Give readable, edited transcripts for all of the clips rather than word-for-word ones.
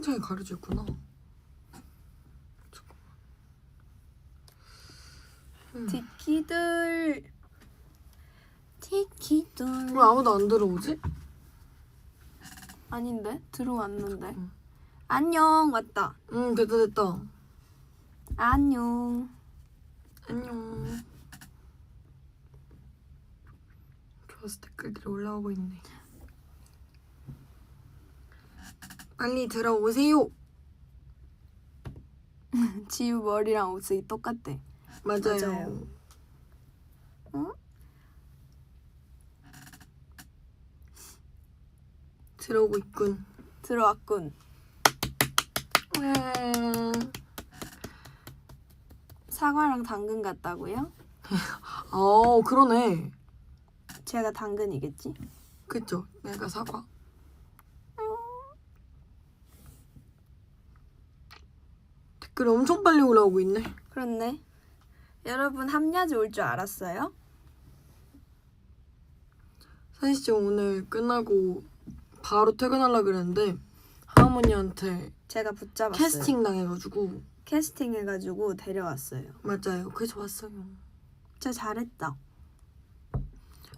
잘 가려져 있구나. 티키들 왜 아무도 안 들어오지? 아닌데? 들어왔는데. 응. 안녕. 왔다. 응, 됐다. 안녕. 안녕. 좋아서 댓글들이 올라오고 있네. 빨리 들어오세요. 지우 머리랑 옷이 똑같대. 맞아요. 어? 들어오고 있군. 들어왔군. 사과랑 당근 같다고요? 그러네. 제가 당근이겠지? 그쵸? 내가 사과. 댓글이 엄청 빨리 올라오고 있네. 그렇네. 여러분 함야지 올 줄 알았어요? 사실 저 오늘 끝나고 바로 퇴근하려고 그랬는데 할머니한테 제가 붙잡았어요. 캐스팅 당해가지고. 캐스팅 해가지고 데려왔어요. 맞아요. 그래서 왔어요. 진짜 잘했다.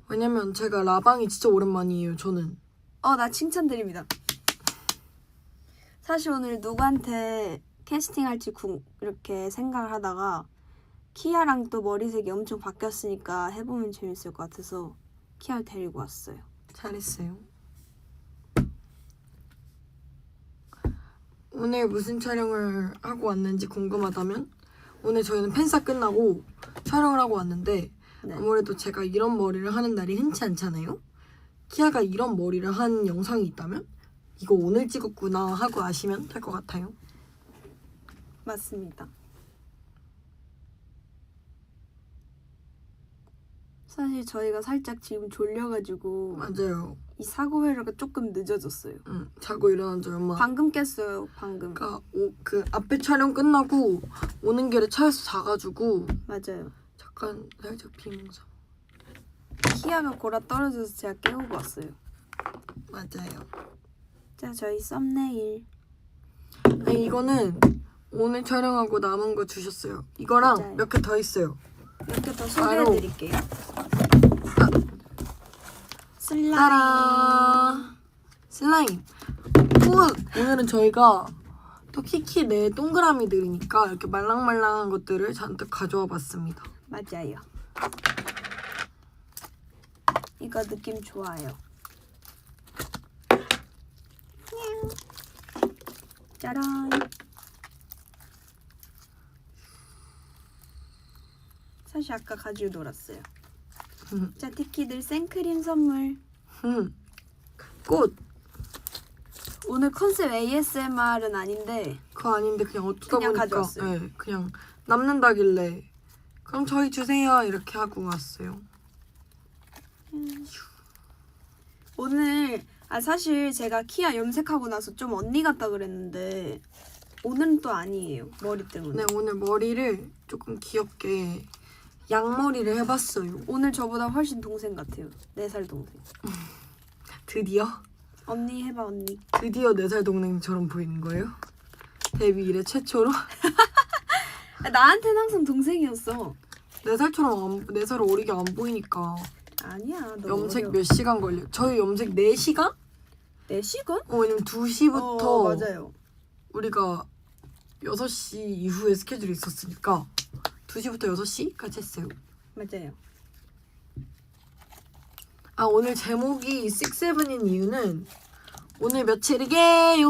왜냐면 제가 라방이 진짜 오랜만이에요. 저는. 나 칭찬드립니다. 사실 오늘 누구한테 캐스팅할지 이렇게 생각을 하다가 키아랑 또 머리색이 엄청 바뀌었으니까 해보면 재밌을 것 같아서 키아를 데리고 왔어요. 잘했어요. 오늘 무슨 촬영을 하고 왔는지 궁금하다면 오늘 저희는 팬사 끝나고 촬영을 하고 왔는데 네. 아무래도 제가 이런 머리를 하는 날이 흔치 않잖아요. 키아가 이런 머리를 한 영상이 있다면 이거 오늘 찍었구나 하고 아시면 될 것 같아요. 맞습니다. 사실 저희가 살짝 지금 졸려가지고 맞아요. 이 사고 회로가 조금 늦어졌어요. 자고 일어난 지 얼마. 방금 깼어요. 방금. 그러니까 그 앞에 촬영 끝나고 오는 길에 차에서 자가지고 맞아요. 잠깐 살짝 비몽사. 키아가 골아 떨어져서 제가 깨우고 왔어요. 맞아요. 자, 저희 썸네일. 아니, 이거는 오늘 촬영하고 남은 거 주셨어요. 이거랑 맞아요. 몇 개 더 있어요. 몇 개 더 소개해드릴게요. 슬라임. 따라 슬라임. 우와, 오늘은 저희가 또 키키 내 동그라미들이니까 이렇게 말랑말랑한 것들을 잔뜩 가져와 봤습니다. 맞아요. 이거 느낌 좋아요. 짜란. 사실 아까 가지고 놀았어요. 자, 티키들 생크림 선물. 꽃. 오늘 컨셉 ASMR은 아닌데 그거 아닌데 그냥 어쩌다 그냥 보니까 가져왔어요. 네, 그냥 남는다길래 그럼 저희 주세요 이렇게 하고 왔어요. 오늘 사실 제가 키아 염색하고 나서 좀 언니 같다 그랬는데 오늘은 또 아니에요. 머리 때문에. 네, 오늘 머리를 조금 귀엽게 양머리를 해봤어요. 오늘 저보다 훨씬 동생 같아요. 4살 동생. 드디어? 언니 해봐 언니. 드디어 4살 동생처럼 보이는 거예요? 데뷔 이래 최초로? 나한테는 항상 동생이었어. 4살처럼 4살 어리게 안 보이니까. 아니야. 너 염색 어려. 몇 시간 걸려? 저희 염색 4시간? 4시간? 왜냐면 2시부터 맞아요. 우리가 6시 이후에 스케줄이 있었으니까 2시부터 6시까지 했어요. 맞아요. 오늘 제목이 6-7인 이유는 오늘 며칠이게요?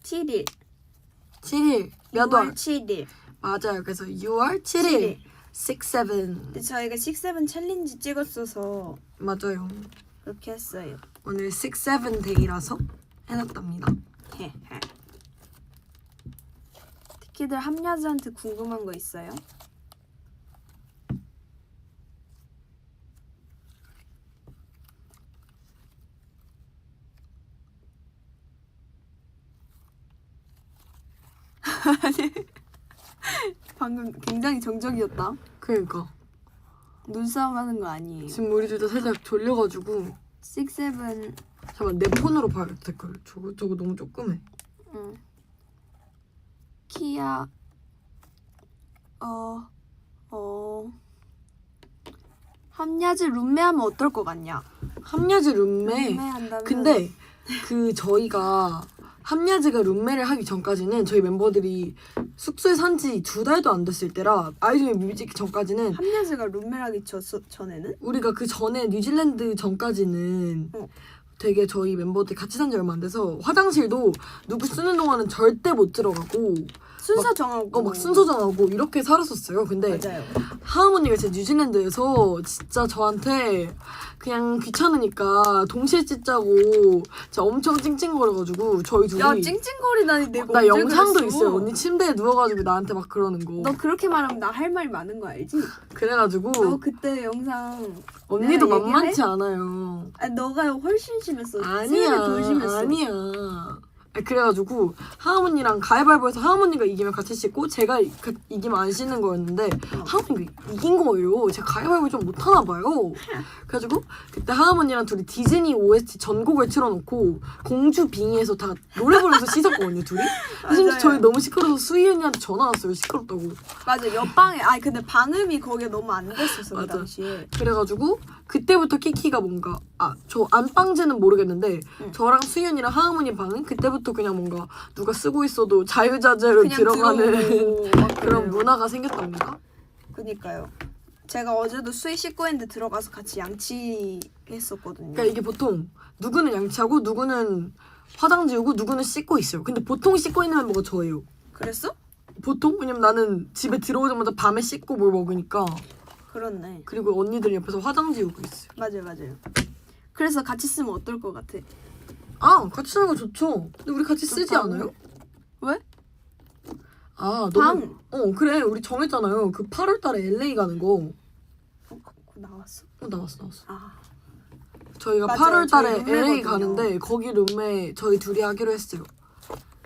7일. 7일. 몇 6월 월? 7일. 맞아요. 그래서 6월 7일. 6-7. 근데 저희가 6-7 챌린지 찍었어서 맞아요. 그렇게 했어요. 오늘 6-7 데이라서 해놨답니다. 티키들 함야즈한테 궁금한 거 있어요? 방금 굉장히 정적이었다. 그러니까 눈싸움 하는 거 아니에요. 지금 우리 둘 다 살짝 졸려가지고 6-7 잠깐 내 폰으로 봐야겠다 댓글. 저거 너무 조그매. 키야 함야즈 룸메하면 어떨 것 같냐? 함야즈 룸메. 룸메한다면 근데 그 저희가 함야즈가 룸메를 하기 전까지는 저희 멤버들이 숙소에 산 지 2달도 안 됐을 때라 아이돌 뮤비 찍기 전까지는 함야즈가 룸메를 하기 전에는? 우리가 그 전에 뉴질랜드 전까지는 되게 저희 멤버들 같이 산 지 얼마 안 돼서 화장실도 누구 쓰는 동안은 절대 못 들어가고 순서 정하고 막 순서 정하고 이렇게 살았었어요. 근데 맞아요. 하은 언니가 진짜 뉴질랜드에서 진짜 저한테 그냥 귀찮으니까 동시에 찢자고 진짜 엄청 찡찡거려가지고 저희 둘이 야 찡찡거리다니 내가 나 언제 영상도 그랬어? 있어요. 언니 침대에 누워가지고 나한테 막 그러는 거. 너 그렇게 말하면 나 할 말이 많은 거 알지? 그래가지고 너 그때 영상 언니도 내가 만만치 않아요. 너가 훨씬 심했어. 아니야, 세상에 더 심했어. 아니야. 그래가지고 하은 언니랑 가위바위보해서 하은 언니가 이기면 같이 씻고 제가 이기면 안 씻는 거였는데 하은 언니가 이긴 거예요. 제가 가위바위보 좀 못하나 봐요. 그래가지고 그때 하은 언니랑 둘이 디즈니 OST 전곡을 틀어놓고 공주 빙의에서 다 노래 부르면서 씻었거든요, 둘이. 심지어 맞아요. 저희 너무 시끄러워서 수희 언니한테 전화 왔어요, 시끄럽다고. 맞아 옆방에 근데 방음이 거기에 너무 안 됐었어 그 맞아. 당시에. 그래가지고 그때부터 키키가 뭔가 저 안방제는 모르겠는데 저랑 수연이랑 하은이 방은 그때부터 그냥 뭔가 누가 쓰고 있어도 자유자재로 그냥 들어가는 들어오고 막 그런 그래요. 문화가 생겼던 건가? 그니까요. 제가 어제도 수희 씻고 했는데 들어가서 같이 양치했었거든요. 그러니까 이게 보통 누구는 양치하고 누구는 화장 지우고 누구는 씻고 있어요. 근데 보통 씻고 있는 멤버가 저예요. 그랬어? 보통? 왜냐면 나는 집에 들어오자마자 밤에 씻고 뭘 먹으니까. 그렇네. 그리고 언니들 옆에서 화장 지우고 있어요. 맞아요. 그래서 같이 쓰면 어떨 것 같아? 같이 쓰는 거 좋죠. 근데 우리 같이 쓰지 좋다고? 않아요? 왜? 너무 그래 우리 정했잖아요. 그 8월 달에 LA 가는 거. 그거 나왔어? 나왔어. 저희가 맞아요. 8월 달에 저희 LA 룸메거든요. 가는데 거기 룸메 저희 둘이 하기로 했어요.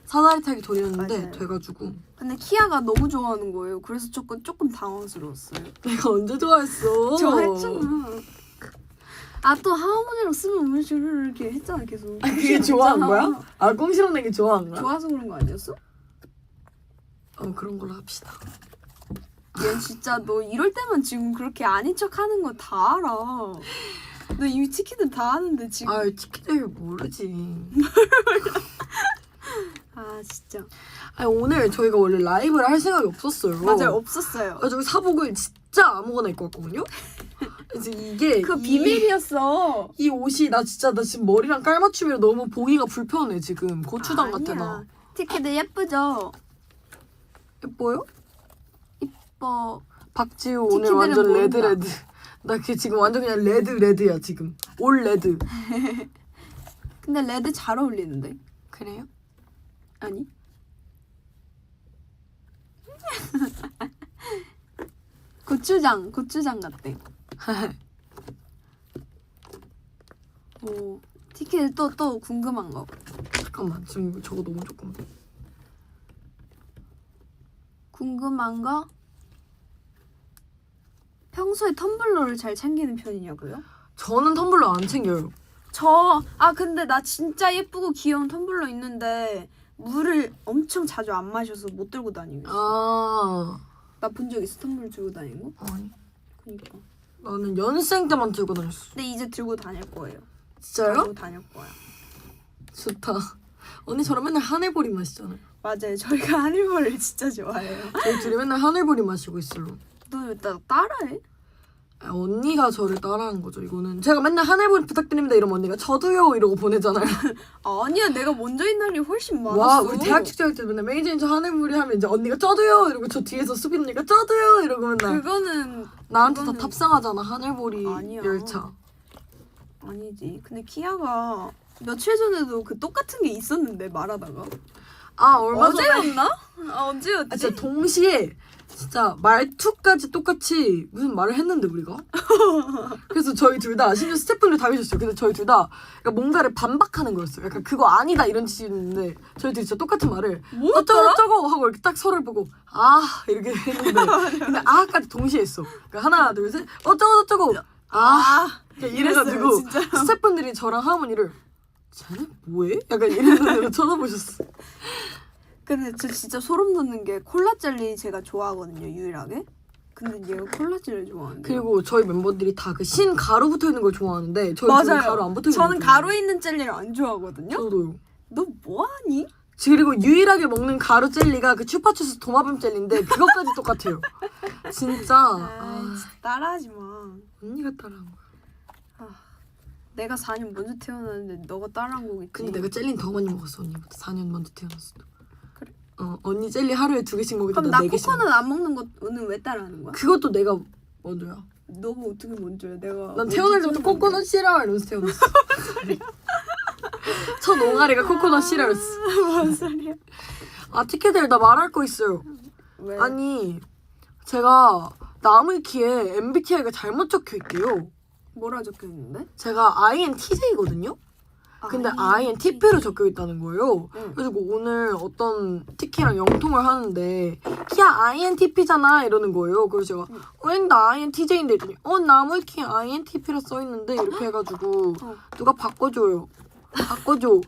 사다리 타기 돌이었는데 맞아요. 돼가지고 근데 키아가 너무 좋아하는 거예요. 그래서 조금 당황스러웠어요. 내가 언제 좋아했어? 좋아했잖아. 또 하모니로 쓰면 음식을 이렇게 했잖아 계속. 그게 좋아한 거야? 꽁시렁 내기 좋아한 거야? 좋아서 그런 거 아니었어? 그런 걸로 합시다. 얘 진짜 너 이럴 때만 지금 그렇게 아닌 척 하는 거 다 알아. 너 이미 치킨들 다 아는데 지금. 치킨들 모르지. 진짜. 오늘 저희가 원래 라이브를 할 생각이 없었어요. 맞아요 없었어요. 그래서 사복을 진짜 아무거나 입고 왔거든요. 그래서 이게 그거 비밀이었어. 이 옷이 나 지금 머리랑 깔맞춤이라 너무 보기가 불편해 지금. 고추장 같아 나. 티켓들 예쁘죠? 예뻐요? 예뻐. 박지우 오늘 티키들은 완전 모른다. 레드. 나 지금 완전 그냥 레드야 지금. 올 레드. 근데 레드 잘 어울리는데? 그래요? 아니? 고추장 같대. 오, 티켓 또 궁금한 거. 잠깐만 지금 저거 너무 조금. 궁금한 거? 평소에 텀블러를 잘 챙기는 편이냐고요? 저는 텀블러 안 챙겨요. 근데 나 진짜 예쁘고 귀여운 텀블러 있는데 물을 엄청 자주 안 마셔서 못 들고 다니고 있어. 나 본 적 있어? 텀블러 들고 다니는 거? 아니. 그니까. 나는 연생 때만 들고 다녔어. 근데 이제 들고 다닐 거예요. 진짜요? 들고 다닐 거야. 좋다. 언니 저랑 맨날 하늘보리 마시잖아요. 맞아요. 저희가 하늘보를 진짜 좋아해요. 저희 둘이 맨날 하늘보리 마시고 있어요. 너 왜 나 따라해? 언니가 저를 따라하는 거죠. 이거는 제가 맨날 하늘보리 부탁드립니다 이러면 언니가 저도요 이러고 보내잖아요. 아니야, 내가 먼저인 날이 훨씬 많았어. 와 우리 대학 축제할 때 맨날 메이저 인저 하늘보리 하면 이제 언니가 저도요 이러고 저 뒤에서 수빈 언니가 저도요 이러고 맨날 그거는 나한테 그거는- 다 탑승하잖아 하늘보리 아니야. 열차. 아니지. 근데 키아가 며칠 전에도 그 똑같은 게 있었는데 말하다가 얼마 전에 어제였나? 언제였지? 진짜 동시에 진짜 말투까지 똑같이 무슨 말을 했는데 우리가 그래서 저희 둘 다 심지어 스태프분들 다 계셨어요. 근데 저희 둘 다 뭔가를 반박하는 거였어요. 약간 그거 아니다 이런 뜻이었는데 저희 둘이 진짜 똑같은 말을 뭐였더라? 어쩌고 하고 이렇게 딱 서로를 보고 이렇게 했는데 근데 까지 동시에 했어. 그러니까 하나 둘 셋 어쩌고 그러니까 이래가지고 이랬어요, 진짜로. 스태프분들이 저랑 하모니를 쟤네 뭐해? 약간 이런 눈으로 쳐다보셨어. 근데 저 진짜 소름 돋는 게 콜라 젤리 제가 좋아하거든요, 유일하게. 근데 얘가 콜라 젤리 좋아하는데. 그리고 저희 멤버들이 다 그 신 가루 붙어 있는 걸 좋아하는데 저희 둘은 맞아요. 가루 안 붙어 있는 저는 걸 가루 있는 젤리를 안 좋아하거든요. 저도요. 너 뭐하니? 그리고 유일하게 먹는 가루 젤리가 그 추파추스 도마뱀 젤리인데 그것까지 똑같아요. 진짜. 진짜 따라하지 마. 언니가 따라한 거야. 내가 4년 먼저 태어났는데 너가 따라한 거겠지. 근데 내가 젤리는 더 많이 먹었어 언니보다. 4년 먼저 태어났어. 그래? 언니 젤리 하루에 2개씩 먹을 그럼 때나 나 4개씩 코코넛 안 먹는 거는 왜 따라하는 거야? 그것도 내가 먼저야. 너가 어떻게 먼저야? 내가 난 태어날 때부터 코코넛 싫어 이러면서 태어났어. 첫 옹알이가 코코넛 싫어였어. 뭔 소리야? 티켓들 나 말할 거 있어요. 왜? 아니 제가 나무위키에 MBTI가 잘못 적혀 있대요. 뭐라 적혀 있는데? 제가 INTJ거든요. 근데 INTP로 적혀 있다는 거예요. 응. 그래가지고 오늘 어떤 티키랑 영통을 하는데 키야 INTP잖아 이러는 거예요. 그래서 제가 나 INTJ인데 이랬더니 나무위키 INTP라 써있는데 이렇게 해가지고 누가 바꿔줘요. 바꿔줘.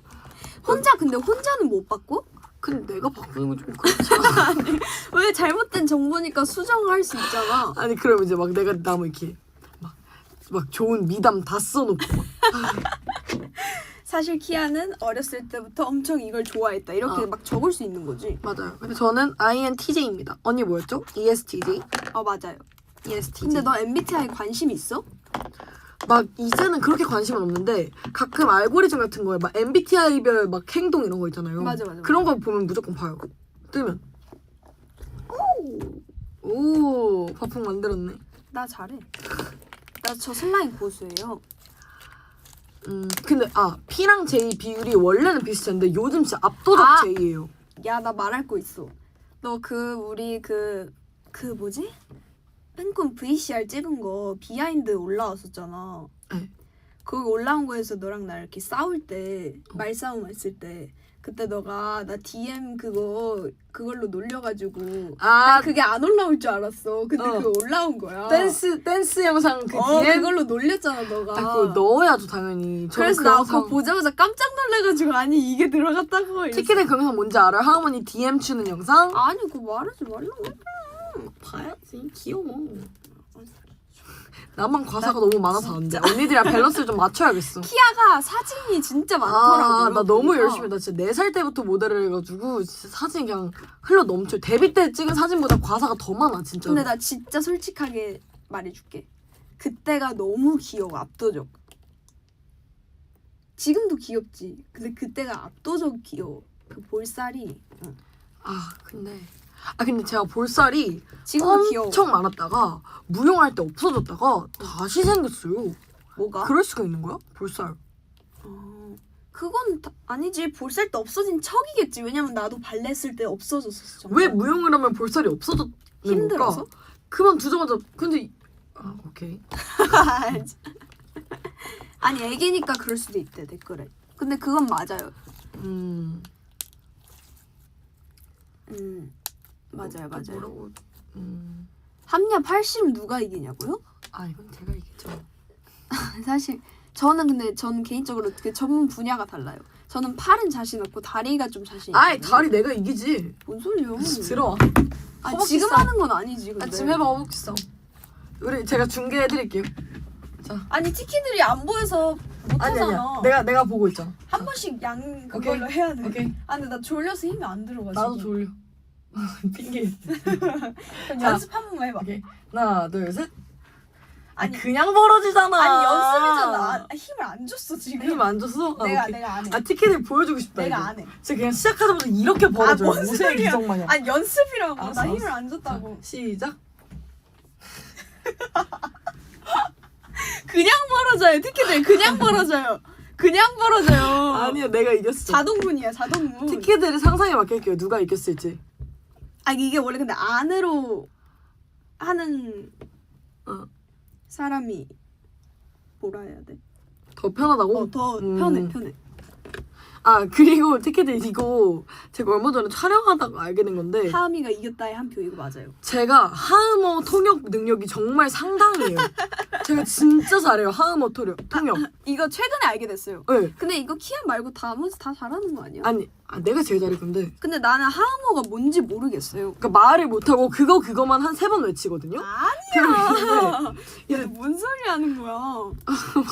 근데 혼자는 못 바꿔? 근데 내가 바꾸는 건 좀 그렇지 않아? 왜 잘못된 정보니까 수정할 수 있잖아. 아니 그럼 이제 막 내가 나무위키 막 좋은 미담 다 써놓고 막. 사실 키아는 어렸을 때부터 엄청 이걸 좋아했다. 이렇게 막 적을 수 있는 거지. 맞아요. 근데 저는 INTJ입니다. 언니 뭐였죠? ESTJ? 맞아요. ESTJ. 근데 너 MBTI 관심 있어? 막 이제는 그렇게 관심은 없는데 가끔 알고리즘 같은 거에 막 MBTI별 막 행동 이런 거 있잖아요. 맞아. 그런 거 보면 무조건 봐요. 뜨면. 오, 바풍 만들었네. 나 잘해. 나 저 슬라임 고수예요. 근데 P랑 J 비율이 원래는 비슷한데 요즘 진짜 압도적 J예요. 야, 나 말할 거 있어. 너 우리 뭐지? 팬콘 VCR 찍은 거 비하인드 올라왔었잖아. 네. 거기 올라온 거에서 너랑 나 이렇게 싸울 때 말싸움 했을 때 그때 너가 나 DM 그걸로 놀려가지고 나 그게 안 올라올 줄 알았어. 근데 그거 올라온 거야. 댄스 영상 그 DM? 그걸로 놀렸잖아 너가. 그거 넣어야죠 당연히. 그래서 나 그거 보자마자 깜짝 놀래가지고 아니 이게 들어갔다고. 티켓의 그 영상 뭔지 알아요? 하모니 DM 추는 영상? 아니 그거 말하지 말라고. 봐야지. 귀여워. 나만 가사가 너무 많아서 안 돼. 언니들이랑 밸런스를 좀 맞춰야겠어. 키아가 사진이 진짜 많더라고요. 나 너무 보니까. 열심히. 나 진짜 4살 때부터 모델을 해가지고 진짜 사진이 그냥 흘러 넘쳐. 데뷔 때 찍은 사진보다 가사가 더 많아 진짜. 근데 나 진짜 솔직하게 말해줄게. 그때가 너무 귀여워. 압도적. 지금도 귀엽지. 근데 그때가 압도적 귀여워. 그 볼살이. 근데 제가 볼살이 지금도 귀여워. 엄청 많았다가 무용할 때 없어졌다가 다시 생겼어요. 뭐가? 그럴 수가 있는 거야? 볼살. 그건 아니지. 볼살도 없어진 척이겠지. 왜냐면 나도 발레 했을 때 없어졌었어. 왜 무용을 하면 볼살이 없어졌는 힘들어서? 걸까? 그만두자마자 근데 오케이. 아니 애기니까 그럴 수도 있대 댓글에. 근데 그건 맞아요. 맞아요. 뭐라고? 합리화 80 누가 이기냐고요? 이건 제가 이기죠. 사실 저는 개인적으로 그 전문 분야가 달라요. 저는 팔은 자신 없고 다리가 좀 자신 있어요. 다리 내가 이기지. 뭔 소리야? 들어와. 지금 하는 건 아니지. 근데. 지금 해봐 허벅지 싸움. 제가 중계해드릴게요. 아니 티키들이 안 보여서 못하잖아. 내가 보고 있잖아. 한 번씩 그걸로 해야 돼. 오케이. 근데 나 졸려서 힘이 안 들어가. 나도 졸려. 핑계. 그럼 연습 한 번만 해봐. 오케이. 하나 둘 셋. 그냥 벌어지잖아. 아니 연습이잖아. 힘을 안 줬어 지금. 힘 안 줬어? 내가 안 해. 티켓을 보여주고 싶다. 내가 이거. 안 해. 진짜 그냥 시작하자마자 이렇게 벌어져요. 뭔 무쇠 소리야. 기적 마냥. 아니 연습이라고. 알았어, 나 힘을 알았어. 안 줬다고. 시작. 그냥 벌어져요. 티켓을 그냥 벌어져요. 그냥 벌어져요. 아니야 내가 이겼어. 자동문이야 자동문. 티켓들의 상상에 맡길게요. 누가 이겼을지. 이게 원래 근데 안으로 하는 사람이 뭐라 해야 돼? 더 편하다고? 더 편해. 그리고 티켓을 이거 제가 얼마 전에 촬영하다가 알게 된 건데 하은이가 이겼다의 한 표 이거 맞아요. 제가 하음어 통역 능력이 정말 상당해요. 제가 진짜 잘해요. 하음어 통역. 이거 최근에 알게 됐어요. 네. 근데 이거 키아 말고 나머지 다 잘하는 거 아니야? 아니 내가 제일 잘해 근데. 근데 나는 하음어가 뭔지 모르겠어요. 그러니까 말을 못하고 그거만 한 3번 외치거든요. 아니야. 야, 뭔 소리 하는 거야?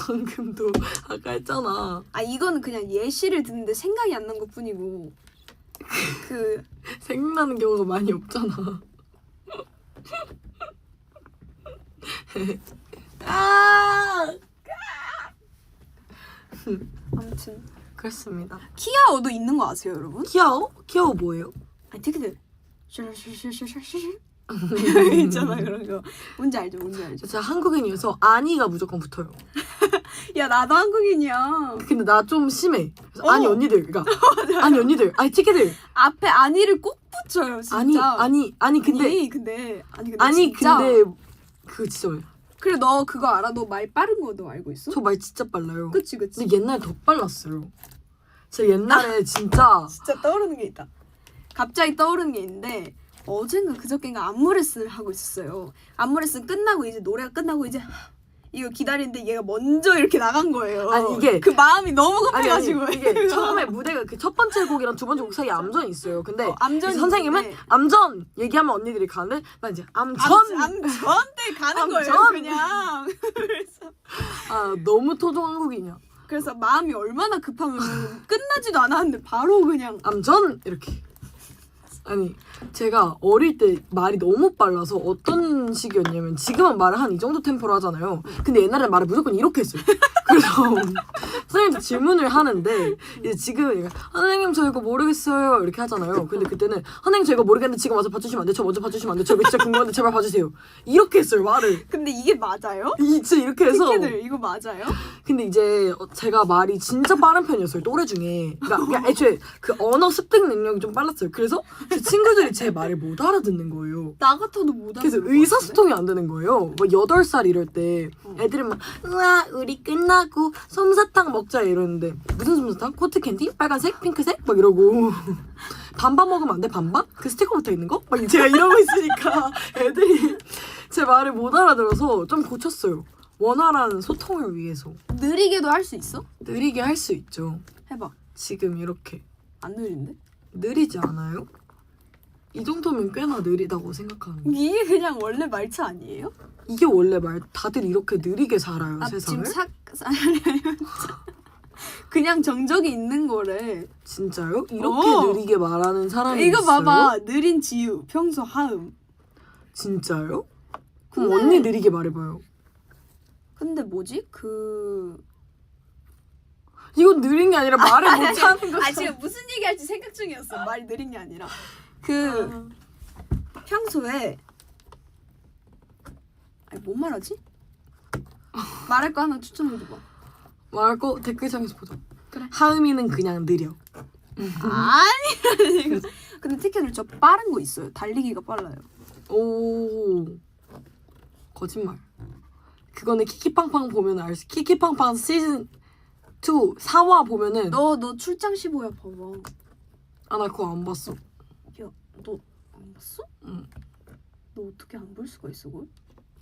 방금도 아까 했잖아. 아 이거는 그냥 예시를 듣는데 생각이 안 난 것뿐이고 그 생각나는 경우가 많이 없잖아. 아무튼 그렇습니다. 키아어도 있는 거 아세요, 여러분? 키아오? 키아오 뭐예요? 아니 되게 있잖아 그런 거. 뭔지 알죠? 제가 한국인이어서 아니가 무조건 붙어요. 야 나도 한국인이야. 근데 나 좀 심해. 그래서 아니 언니들, 그러니까 아니 언니들, 아니 티켓들. 앞에 아니를 꼭 붙여요, 진짜. 아니 근데 진짜. 그거 진짜 어려워. 그래 너 그거 알아? 너 말 빠른 거 너 알고 있어? 저 말 진짜 빨라요. 그치. 근데 옛날에 더 빨랐어요. 제가 옛날에 진짜 떠오르는 게 있다. 갑자기 떠오르는 게 있는데 어젠가 그저께인가 안무 레슨을 하고 있었어요. 안무 레슨 끝나고 이제 노래가 끝나고 이제 이거 기다리는데 얘가 먼저 이렇게 나간 거예요. 아니 이게 그 마음이 너무 급해가지고 아니, 이게 처음에 무대가 그 첫 번째 곡이랑 두 번째 곡 사이에 암전이 있어요. 근데 암전이 선생님은 있는데. 암전 얘기하면 언니들이 가는데 나 이제 암전 암전때 가는 거예요, 암전. 그냥. 그래서 아 너무 토종 한국인이야. 그래서 마음이 얼마나 급하면 끝나지도 않았는데 바로 그냥 암전 이렇게. 아니 제가 어릴 때 말이 너무 빨라서 어떤 식이었냐면 지금은 말을 한 이 정도 템포로 하잖아요. 근데 옛날에 말을 무조건 이렇게 했어요. 그래서 선생님한테 질문을 하는데 이제 지금 얘가 선생님 저 이거 모르겠어요 이렇게 하잖아요. 근데 그때는 선생님 저 이거 모르겠는데 지금 와서 봐주시면 안 돼요? 저 먼저 봐주시면 안 돼요? 저 이거 진짜 궁금한데 제발 봐주세요. 이렇게 했어요 말을. 근데 이게 맞아요? 진짜 이렇게 해서. 티켓들 이거 맞아요? 근데 이제 제가 말이 진짜 빠른 편이었어요 또래 중에. 그러니까 애초에 그 언어 습득 능력이 좀 빨랐어요. 그래서 제 친구들이 제 말을 못 알아듣는 거예요. 나 같아도 못 그래서 알아듣는 의사소통이 안 되는 거예요. 뭐 8살 이럴 때 애들은 막 우와 우리 끝나고 솜사탕 먹자 이러는데 무슨 솜사탕? 코트캔디? 빨간색? 핑크색? 막 이러고 반반 먹으면 안 돼? 반반? 그 스티커 붙어있는 거? 막 제가 이러고 있으니까 애들이 제 말을 못 알아들어서 좀 고쳤어요. 원활한 소통을 위해서. 느리게도 할 수 있어? 느리게 할 수 있죠. 해봐. 지금 이렇게. 안 느린데? 느리지 않아요? 이 정도면 꽤나 느리다고 생각하는데. 이게 그냥 원래 말차 아니에요? 이게 원래 다들 이렇게 느리게 살아요, 지금 세상을? 그냥 정적이 있는 거래. 진짜요? 이렇게 느리게 말하는 사람이 이거 있어요? 봐봐. 느린 지유, 평소 하음. 진짜요? 그럼 근데- 언니 느리게 말해봐요. 근데 뭐지? 이건 느린 게 아니라 말을 못하는 거잖아. 지금 무슨 얘기할지 생각 중이었어. 말이 느린 게 아니라. 평소에 뭔 말하지? 말할 거 하나 추천해줘봐. 말할 거 댓글창에서 보자. 그래. 하음이는 그냥 느려. 아니. 근데 티켓을 저 빠른 거 있어요. 달리기가 빨라요. 오 거짓말. 그거는 키키팡팡 보면 알 수. 키키팡팡 시즌 2 4화 보면은 너 출장 15야 봐봐. 아 나 그거 안 봤어. 야, 너 안 봤어? 응. 너 어떻게 안 볼 수가 있어 그걸?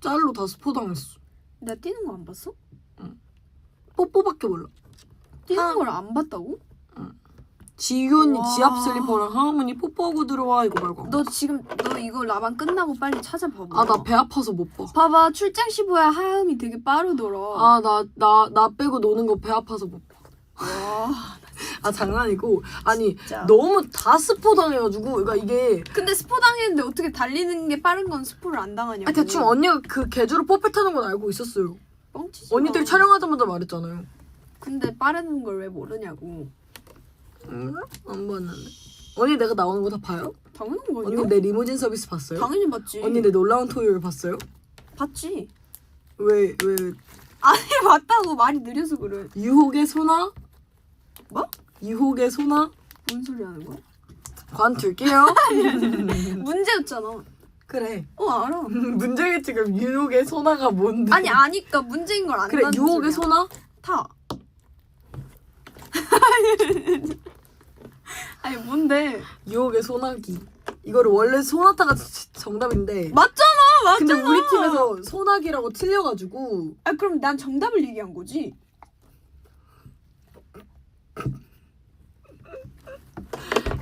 짤로 다 스포당했어. 나 뛰는 거 안 봤어? 뽀뽀밖에 몰라. 뛰는 걸 안 봤다고? 지유 언니 와. 지압 슬리퍼랑 하은이 뽀뽀하고 들어와 이거 말고. 너 이거 라방 끝나고 빨리 찾아봐봐. 아 나 배 아파서 못 봐. 봐봐 출장 15야 하음이 되게 빠르더라. 아 나 빼고 노는 거 배 아파서 못 봐. 와. 아 장난이고 아니 진짜. 너무 다 스포 당해가지고 그러니까 이게 근데 스포 당했는데 어떻게 달리는 게 빠른 건 스포를 안 당하냐고. 아 대충 언니가 그 개주로 뽀빼 타는 건 알고 있었어요. 뻥치지 언니들 마. 촬영하자마자 말했잖아요. 근데 빠르는 걸 왜 모르냐고. 안 봤는데. 언니 내가 나오는 거 다 봐요? 당연한 거 언니 아니야? 내 리무진 서비스 봤어요? 당연히 봤지. 언니 내 놀라운 토요일 봤어요? 봤지. 왜 아니 봤다고 말이 느려서 그래. 유혹의 소나? 뭐? 유혹의 소나? 뭔 소리 하는 거야? 관둘게요. 문제였잖아. 그래. 알아. 문제겠지 그럼 유혹의 소나가 뭔데? 아니 아니까 문제인 걸 그래 안다는 유혹의 소리야. 소나? 타. 아니 뭔데? 유혹의 소나기. 이거를 원래 소나타가 정답인데 맞잖아. 맞잖아. 근데 우리 팀에서 소나기라고 틀려가지고. 아 그럼 난 정답을 얘기한 거지.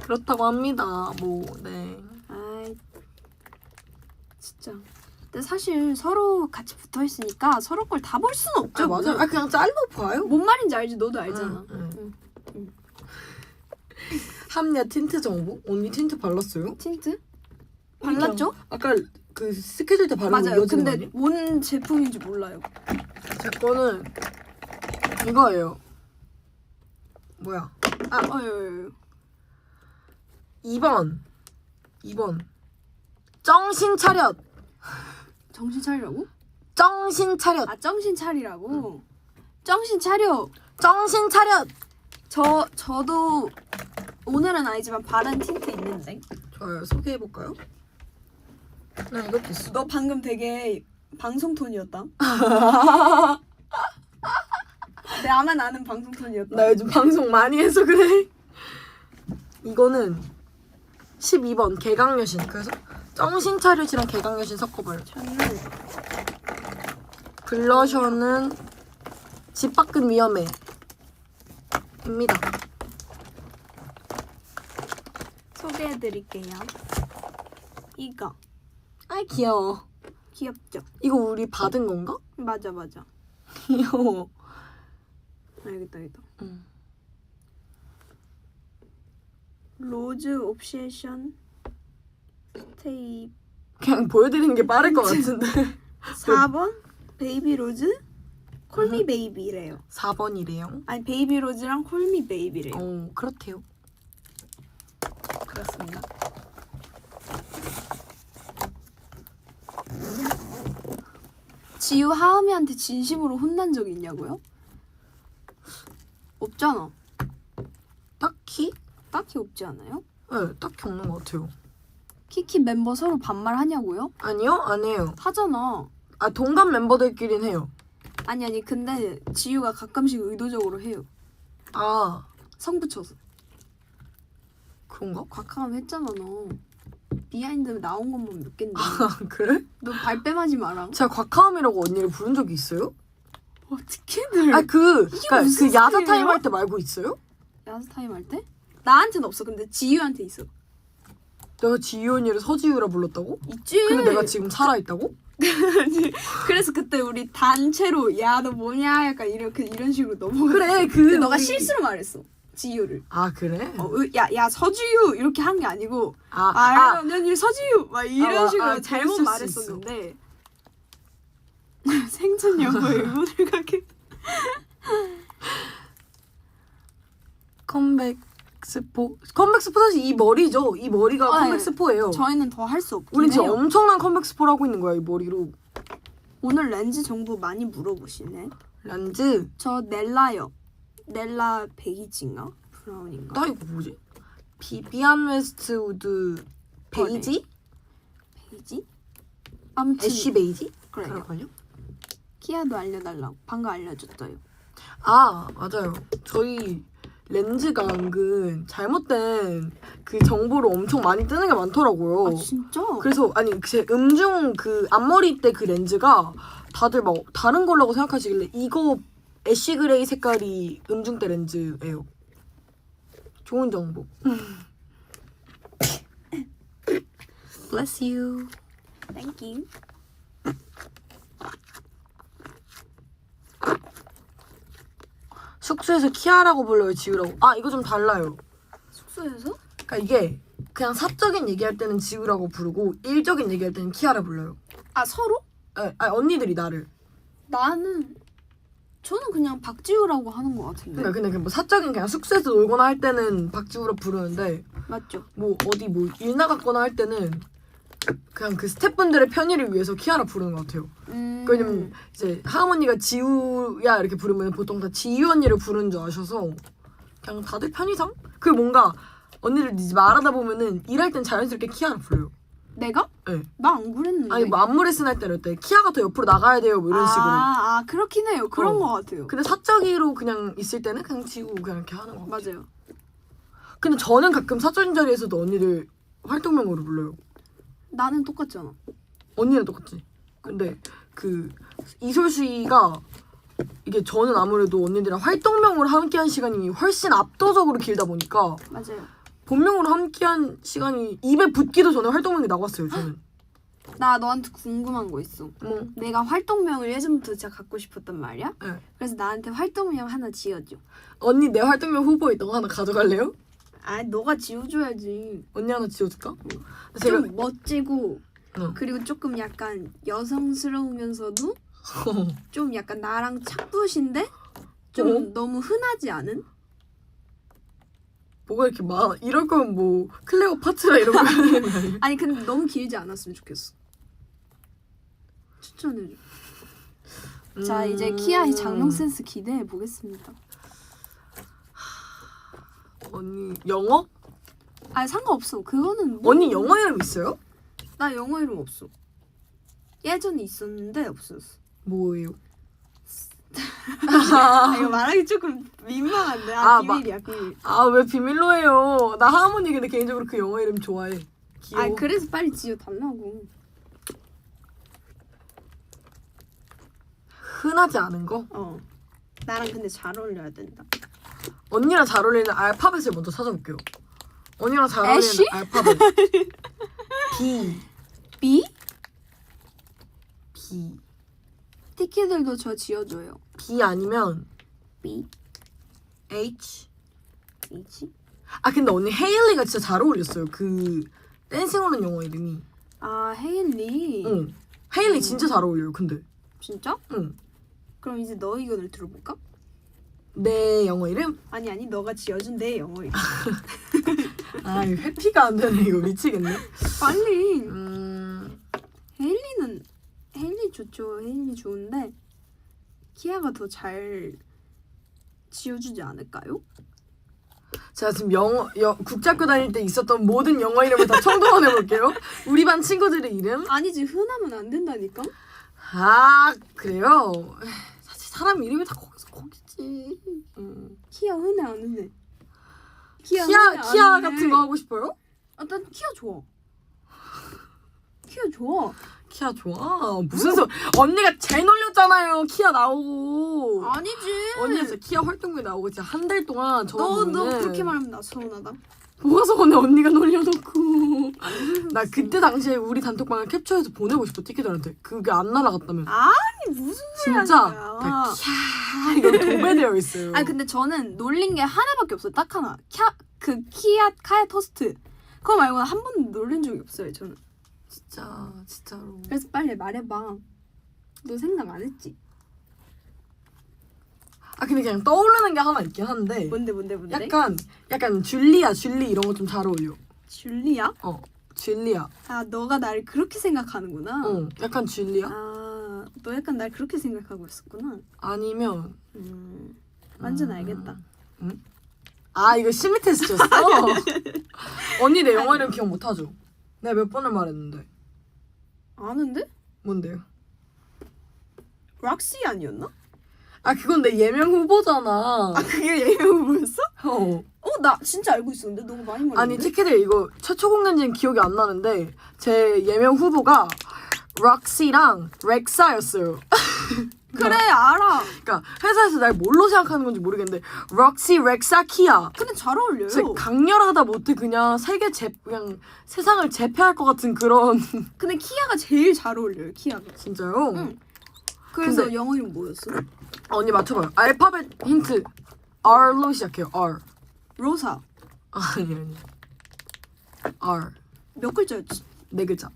그렇다고 합니다. 뭐 네. 아이 진짜. 근데 사실 서로 같이 붙어 있으니까 서로 걸 다 볼 수는 없죠. 아 맞아. 아 그냥 짤로 봐요. 뭔 말인지 알지? 너도 알잖아. 응. 함야 틴트 정보? 언니 틴트 발랐어요? 틴트? 발랐죠? 아까 그 스케줄 때 바른 거 맞아요. 이어지는 거 근데 아니에요? 뭔 제품인지 몰라요. 제 거는 이거예요. 뭐야? 어유. 2번 정신 차렷. 정신 차리라고? 정신 차렷. 아 정신 차리라고? 정신 차려. 정신 차렷. 저도 오늘은 아니지만 바른 틴트 있는데. 좋아요. 소개해 볼까요? 나 이것도 있어. 너 방금 되게 방송 톤이었다. 나만 아는 방송 톤이었다. 나 요즘 방송 많이 해서 그래. 이거는 12번 개강여신. 그래서 정신 차렷이랑 개강여신 섞어봐요. 저는 블러셔는 집 밖은 위험해 입니다. 소개해드릴게요. 이거 아이 귀여워. 귀엽죠? 이거 우리 받은 건가? 맞아. 귀여워. 여기다. 응. 로즈 옵세션 스테이 그냥 보여드리는 게 빠를 것 같은데. 4번 베이비 로즈 콜미 베이비래요. 4번이래요. 아니 베이비 로즈랑 콜미 베이비래요. 그렇대요. 그렇습니다. 지우 하은이한테 진심으로 혼난 적 있냐고요? 없잖아. 딱히? 딱히 없지 않아요? 네, 딱히 없는 것 같아요. 키키 멤버 서로 반말하냐고요? 아니요? 안 해요. 하잖아. 아, 동갑 멤버들끼리는 해요. 아니 근데 지우가 가끔씩 의도적으로 해요. 아, 성 붙여서. 그런가? 곽하면 했잖아 너. 비하인드 나온 것만 몇 갠데. 아, 그래? 너 발뺌하지 마라. 제가 곽하음이라고 언니를 부른 적이 있어요? 어떻게들. 아, 그러니까 무슨 그 야자 소리예요? 타임 할 때 말고 있어요? 야스 타임 할 때? 나한테는 없어. 근데 지유한테 있어. 내가 지유 언니를 서지유라 불렀다고? 있지. 근데 내가 지금 살아있다고? 그래서 그때 우리 단체로 야 너 뭐냐 약간 이런 식으로 넘어가. 그래, 근데 너가 우리- 실수로 말했어. 지유를. 아, 그래? 야 서지유 이렇게 한 게 아니고 아, 언니 서지유 막 이런 식으로 잘못 그랬을 수 말했었는데. 생전 여보의 의문을 갖게. 컴백 스포 사실 이 머리죠. 이 머리가 아, 컴백 네. 스포예요. 저희는 더 할 수 없긴 우린 지금 해요. 엄청난 컴백 스포를 하고 있는 거야, 이 머리로. 오늘 렌즈 정보 많이 물어보시네. 란즈. 저 넬라요. 넬라 베이지인가? 브라운인가? 나 이거 뭐지? 비비안 웨스트우드 베이지? 베이지? 아무튼 애쉬 베이지? 그래요. 그럴걸요? 키아도 알려달라고. 방금 알려줬어요. 아, 맞아요. 저희 렌즈가 은근 잘못된 그 정보로 엄청 많이 뜨는 게 많더라고요. 아 진짜? 그래서 아니 제 음중 그 앞머리 때 그 렌즈가 다들 막 다른 걸라고 생각하시길래 이거 애쉬 그레이 색깔이 음중 때 렌즈예요. 좋은 정보. Bless you. Thank you. 숙소에서 키아라고 불러요, 지우라고. 아, 이거 좀 달라요. 숙소에서? 그러니까 이게 그냥 사적인 얘기할 때는 지우라고 부르고 일적인 얘기할 때는 키아라 불러요. 아 서로? 아니, 언니들이 나를. 저는 그냥 박지우라고 하는 것 같은데. 그러니까 근데 뭐 사적인 그냥 숙소에서 놀거나 할 때는 박지우라 부르는데 맞죠? 뭐 어디 뭐 일 나갔거나 할 때는 그냥 그 스태프분들의 편의를 위해서 키아라 부르는 것 같아요. 왜냐면 이제 하은 언니가 지우야 이렇게 부르면 보통 다 지유 언니를 부르는 줄 아셔서 그냥 다들 편의상? 그 뭔가 언니를 이제 말하다 보면은 일할 땐 자연스럽게 키아라 불러요. 내가? 네. 나 안 그랬는데. 아니 뭐 안무 레슨 할 때는 어때? 키아가 더 옆으로 나가야 돼요 뭐 이런 식으로. 그렇긴 해요. 그런 것 같아요. 근데 사적으로 그냥 있을 때는 그냥 지우 그냥 이렇게 하는 거 같아요. 맞아요. 근데 저는 가끔 사적인 자리에서도 언니들 활동명으로 불러요. 나는 똑같잖아. 언니랑 똑같지. 근데 그 이솔수이가 이게 저는 아무래도 언니들이랑 활동명으로 함께한 시간이 훨씬 압도적으로 길다 보니까 맞아요. 본명으로 함께한 시간이 입에 붙기도 전에 활동명이 나왔어요. 저는. 나 너한테 궁금한 거 있어. 뭐? 내가 활동명을 예전부터 진짜 갖고 싶었단 말이야. 네. 그래서 나한테 활동명 하나 지어줘. 언니 내 활동명 후보에 있던 거 하나 가져갈래요? 아, 너가 지어줘야지. 언니 하나 지어줄까? 제가 좀 멋지고 응. 그리고 조금 약간 여성스러우면서도 좀 약간 나랑 착붙인데 좀 너무 흔하지 않은? 뭐가 이렇게 많아? 이럴 거면 뭐 클레오파트라 이런 거 해야 되는 거 아니야? 아니 근데 너무 길지 않았으면 좋겠어. 추천해줘. 자 이제 키아의 장명 센스 기대해 보겠습니다. 언니 영어? 아 상관없어. 그거는 뭐... 언니 영어 이름 있어요? 나 영어 이름 없어. 예전에 있었는데 없었어. 뭐예요? 아, 이거 말하기 조금 민망한데. 비밀이야 비밀. 아 왜 비밀로 해요? 나 하모니 근데 개인적으로 그 영어 이름 좋아해. 귀여워. 아 그래서 빨리 지어달라고. 흔하지 않은 거? 나랑 근데 잘 어울려야 된다. 언니랑 잘 어울리는 알파벳을 먼저 찾아볼게요. 언니랑 잘 애쉬? 어울리는 알파벳. B. B? B. 티키들도 저 지어줘요. B 아니면 B? H. H? 아 근데 언니 헤일리가 진짜 잘 어울렸어요. 그 댄싱하는 영어 이름이. 아 헤일리. 응. 헤일리 진짜 잘 어울려요. 근데. 진짜? 응. 그럼 이제 너 의견을 들어볼까? 내 영어 이름? 아니 너가 지어준 내 영어 이름. 아 이거 회피가 안 되네. 이거 미치겠네. 빨리. 헤일리 좋죠. 헤일리 좋은데 키아가 더 잘 지어주지 않을까요? 제가 지금 국제학교 다닐 때 있었던 모든 영어 이름을 다 총동원해 볼게요. 우리 반 친구들의 이름. 아니지 흔하면 안 된다니까. 아 그래요? 사실 사람 이름이 다 거기지. 키아 흔해 안 흔해? 키아 같은 거 하고 싶어요? 아, 난 키아 좋아. 키아 좋아. 키아 좋아? 무슨 소리? 언니가 제일 놀렸잖아요. 키아 나오고. 아니지. 언니가 진짜 키아 활동에 나오고 진짜 한 달 동안 저 너 그렇게 말하면 나 서운하다. 뭐가 서운해? 언니가 놀려놓고. 나 그때 당시에 우리 단톡방을 캡처해서 보내고 싶어 티켓들한테. 그게 안 날아갔다면. 아니 무슨 소리 하는 진짜 거야. 다 키아 이거 도배되어 있어요. 아니 근데 저는 놀린 게 하나밖에 없어요. 딱 하나. 카야 토스트. 그거 말고는 한 번도 놀린 적이 없어요. 저는. 진짜로. 그래서 빨리 말해봐. 너 생각 안 했지? 아 근데 그냥 떠오르는 게 하나 있긴 한데. 뭔데? 약간 줄리 이런 거 좀 잘 어울려. 줄리아? 줄리아. 아 너가 날 그렇게 생각하는구나. 약간 줄리아. 아 너 약간 날 그렇게 생각하고 있었구나. 아니면 완전 알겠다. 응? 아 이거 심리 테스트였어? 언니 내 영어 이름 기억 못하죠? 내가 몇 번을 말했는데. 아는데? 뭔데요? 락시 아니었나? 아 그건 내 예명 후보잖아. 아 그게 예명 후보였어? 나 진짜 알고 있었는데 너무 많이 말했는데? 아니 티켓을 이거 최초 공개인지는 기억이 안 나는데 제 예명 후보가 락시랑 렉사였어요. 그래 알아. 그러니까 회사에서 날 뭘로 생각하는 건지 모르겠는데 락시, 렉사, 키아. 근데 잘 어울려요. 진짜 강렬하다 못해 그냥 그냥 세상을 제패할 것 같은 그런. 근데 키아가 제일 잘 어울려요. 키아가. 진짜요? 응. 그래서 근데- 영어 이름 뭐였어? 언니 맞춰봐요. 알파벳 힌트. R로 시작해요. R. 로사. 아니. R. 몇 글자였지? 4글자.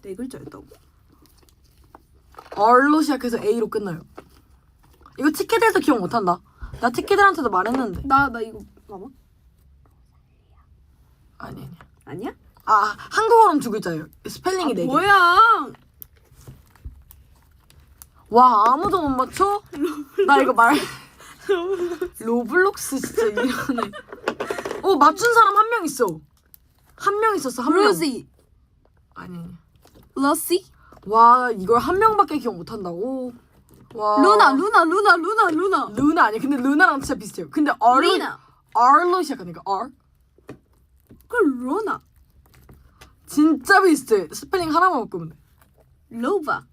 4글자였다고? R로 시작해서 A로 끝나요. 이거 티켓에서 기억 못한다. 나 티켓들한테도 말했는데. 나 이거 봐봐. 아니. 아니야? 아 한국어로는 2글자예요. 스펠링이 4개. 뭐야? 와 아무도 못 맞춰? 나 이거 로블록스 진짜 이러네. 맞춘 사람 한 명 있어. 한 명 있었어. 한 명. 로시. 아니. 러시? 와 이걸 한 명밖에 기억 못한다고? 와. 루나. 루나 아니야. 근데 루나랑 진짜 비슷해요. 근데 리나. R로 시작하니까 R. 그럼 로나. 진짜 비슷해. 스펠링 하나만 바꾸면 돼. 로바.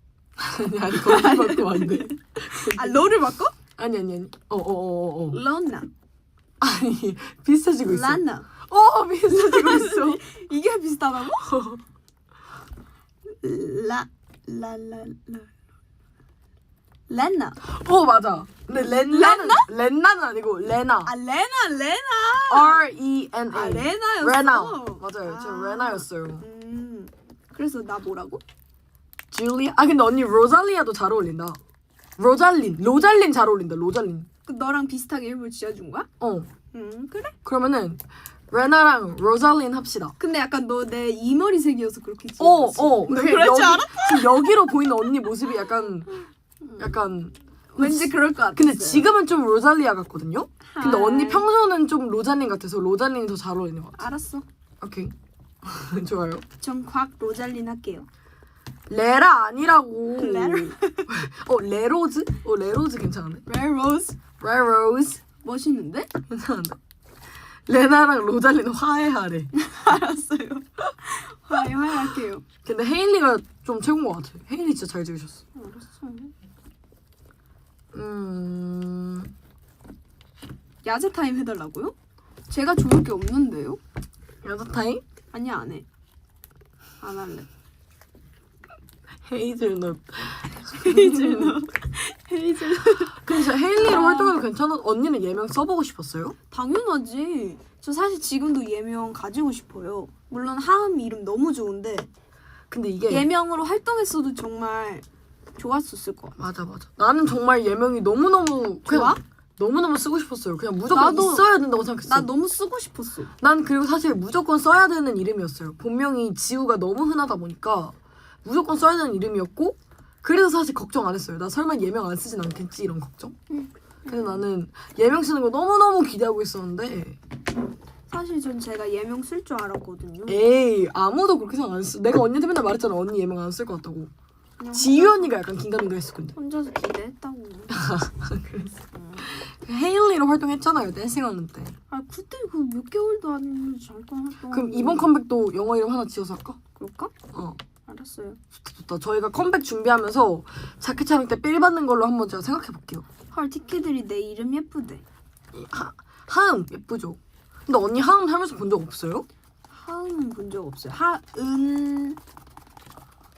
아니 거기 바꾸면 안 돼. 아 로를 바꿔? 아니. 로나. 아니 비슷해지고 있어. 라나. 비슷해지고 있어. 이게 비슷하다고? 레나. 맞아. 근데 렌나는 아니고 레나. 아 레나. R-E-N-A. 아 레나였어. 레나. 맞아요. 저 레나였어요. 그래서 나 뭐라고? 줄리아. 근데 언니 로잘리아도 잘 어울린다. 로잘린 잘 어울린다. 로잘린. 그 너랑 비슷하게 일부러 지어준 거야? 그래? 그러면은 레나랑 로잘린 합시다. 근데 약간 너 내 이머리색이어서 그렇게 지었지. 너 그럴 줄 알았어? 지금 여기로 보이는 언니 모습이 약간 왠지 그럴 것 같았어요. 근데 지금은 좀 로잘리아 같거든요? 근데 하이. 언니 평소는 좀 로잘린 같아서 로잘린이 더 잘 어울리는 것 같아. 알았어. 오케이. 좋아요. 전 곽 로잘린 할게요. 레라 아니라고. 레라. 레로즈? 레로즈 괜찮은데? 레로즈. 레로즈. 멋있는데? 괜찮은데? 레나랑 로잘린 화해하래. 알았어요. 화해할게요. 근데 헤일리가 좀 최고인 것 같아. 헤일리 진짜 잘 지으셨어. 알았어. 야자 타임 해달라고요? 제가 좋을 게 없는데요? 야자 타임? 아니야 안 해. 안 할래. 헤이즐넛. 헤이즐넛. 근데 진짜 헤일리로 활동해도 괜찮아? 언니는 예명 써보고 싶었어요? 당연하지. 저 사실 지금도 예명 가지고 싶어요. 물론 하은 이름 너무 좋은데 근데 이게 예명으로 활동했어도 정말 좋았었을 것 같아. 맞아. 나는 정말 예명이 너무너무 좋아? 너무너무 쓰고 싶었어요. 그냥 무조건 나도- 있어야 된다고 생각했어. 나 너무 쓰고 싶었어. 난 그리고 사실 무조건 써야 되는 이름이었어요. 본명이 지우가 너무 흔하다 보니까 무조건 써야 되는 이름이었고 그래서 사실 걱정 안 했어요. 나 설마 예명 안 쓰진 않겠지 이런 걱정. 그래서 나는 예명 쓰는 거 너무너무 기대하고 있었는데 사실 전 제가 예명 쓸 줄 알았거든요. 에이 아무도 그렇게 생각 안 했어. 내가 언니한테 맨날 말했잖아. 언니 예명 안 쓸 것 같다고. 그냥 지유 언니가 약간 긴가민가 했을 건데. 혼자서 기대했다고. 그랬어. 헤일리로 활동했잖아요. 댄싱하는 때. 아 그때 그 몇 개월도 아니면 잠깐 활동. 그럼 이번 컴백도 영어 이름 하나 지어서 할까? 그럴까? 어. 알았어요. 좋다. 저희가 컴백 준비하면서 자켓 촬영 때 삘 받는 걸로 한번 제가 생각해 볼게요. 헐 티켓들이 내 이름 예쁘대. 하음 예쁘죠? 근데 언니 하음 살면서 본 적 없어요? 하은은 본 적 없어요. 하은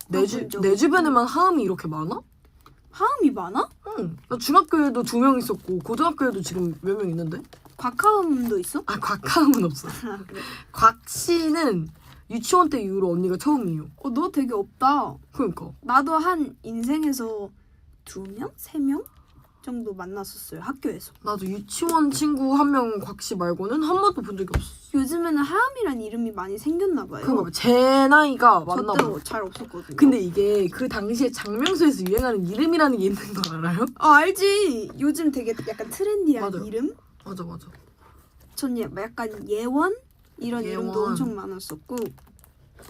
내 본 적 주변에만 하음이 이렇게 많아? 하음이 많아? 응. 나 중학교에도 2명 있었고 고등학교에도 지금 몇 명 있는데? 곽하음도 있어? 곽하음은 없어. 아 그래. 곽씨는 유치원 때 이후로 언니가 처음이에요. 너 되게 없다. 그러니까. 나도 한 인생에서 2명? 3명? 정도 만났었어요. 학교에서. 나도 유치원 친구 한 명 곽씨 말고는 한 번도 본 적이 없어. 요즘에는 하음이란 이름이 많이 생겼나 봐요. 그러니까 제 나이가 맞나 봐. 저때도 잘 없었거든요. 근데 이게 그 당시에 장명소에서 유행하는 이름이라는 게 있는 거 알아요? 알지. 요즘 되게 약간 트렌디한 맞아요. 이름? 맞아. 전 약간 예원? 이런 예원. 이름도 엄청 많았었고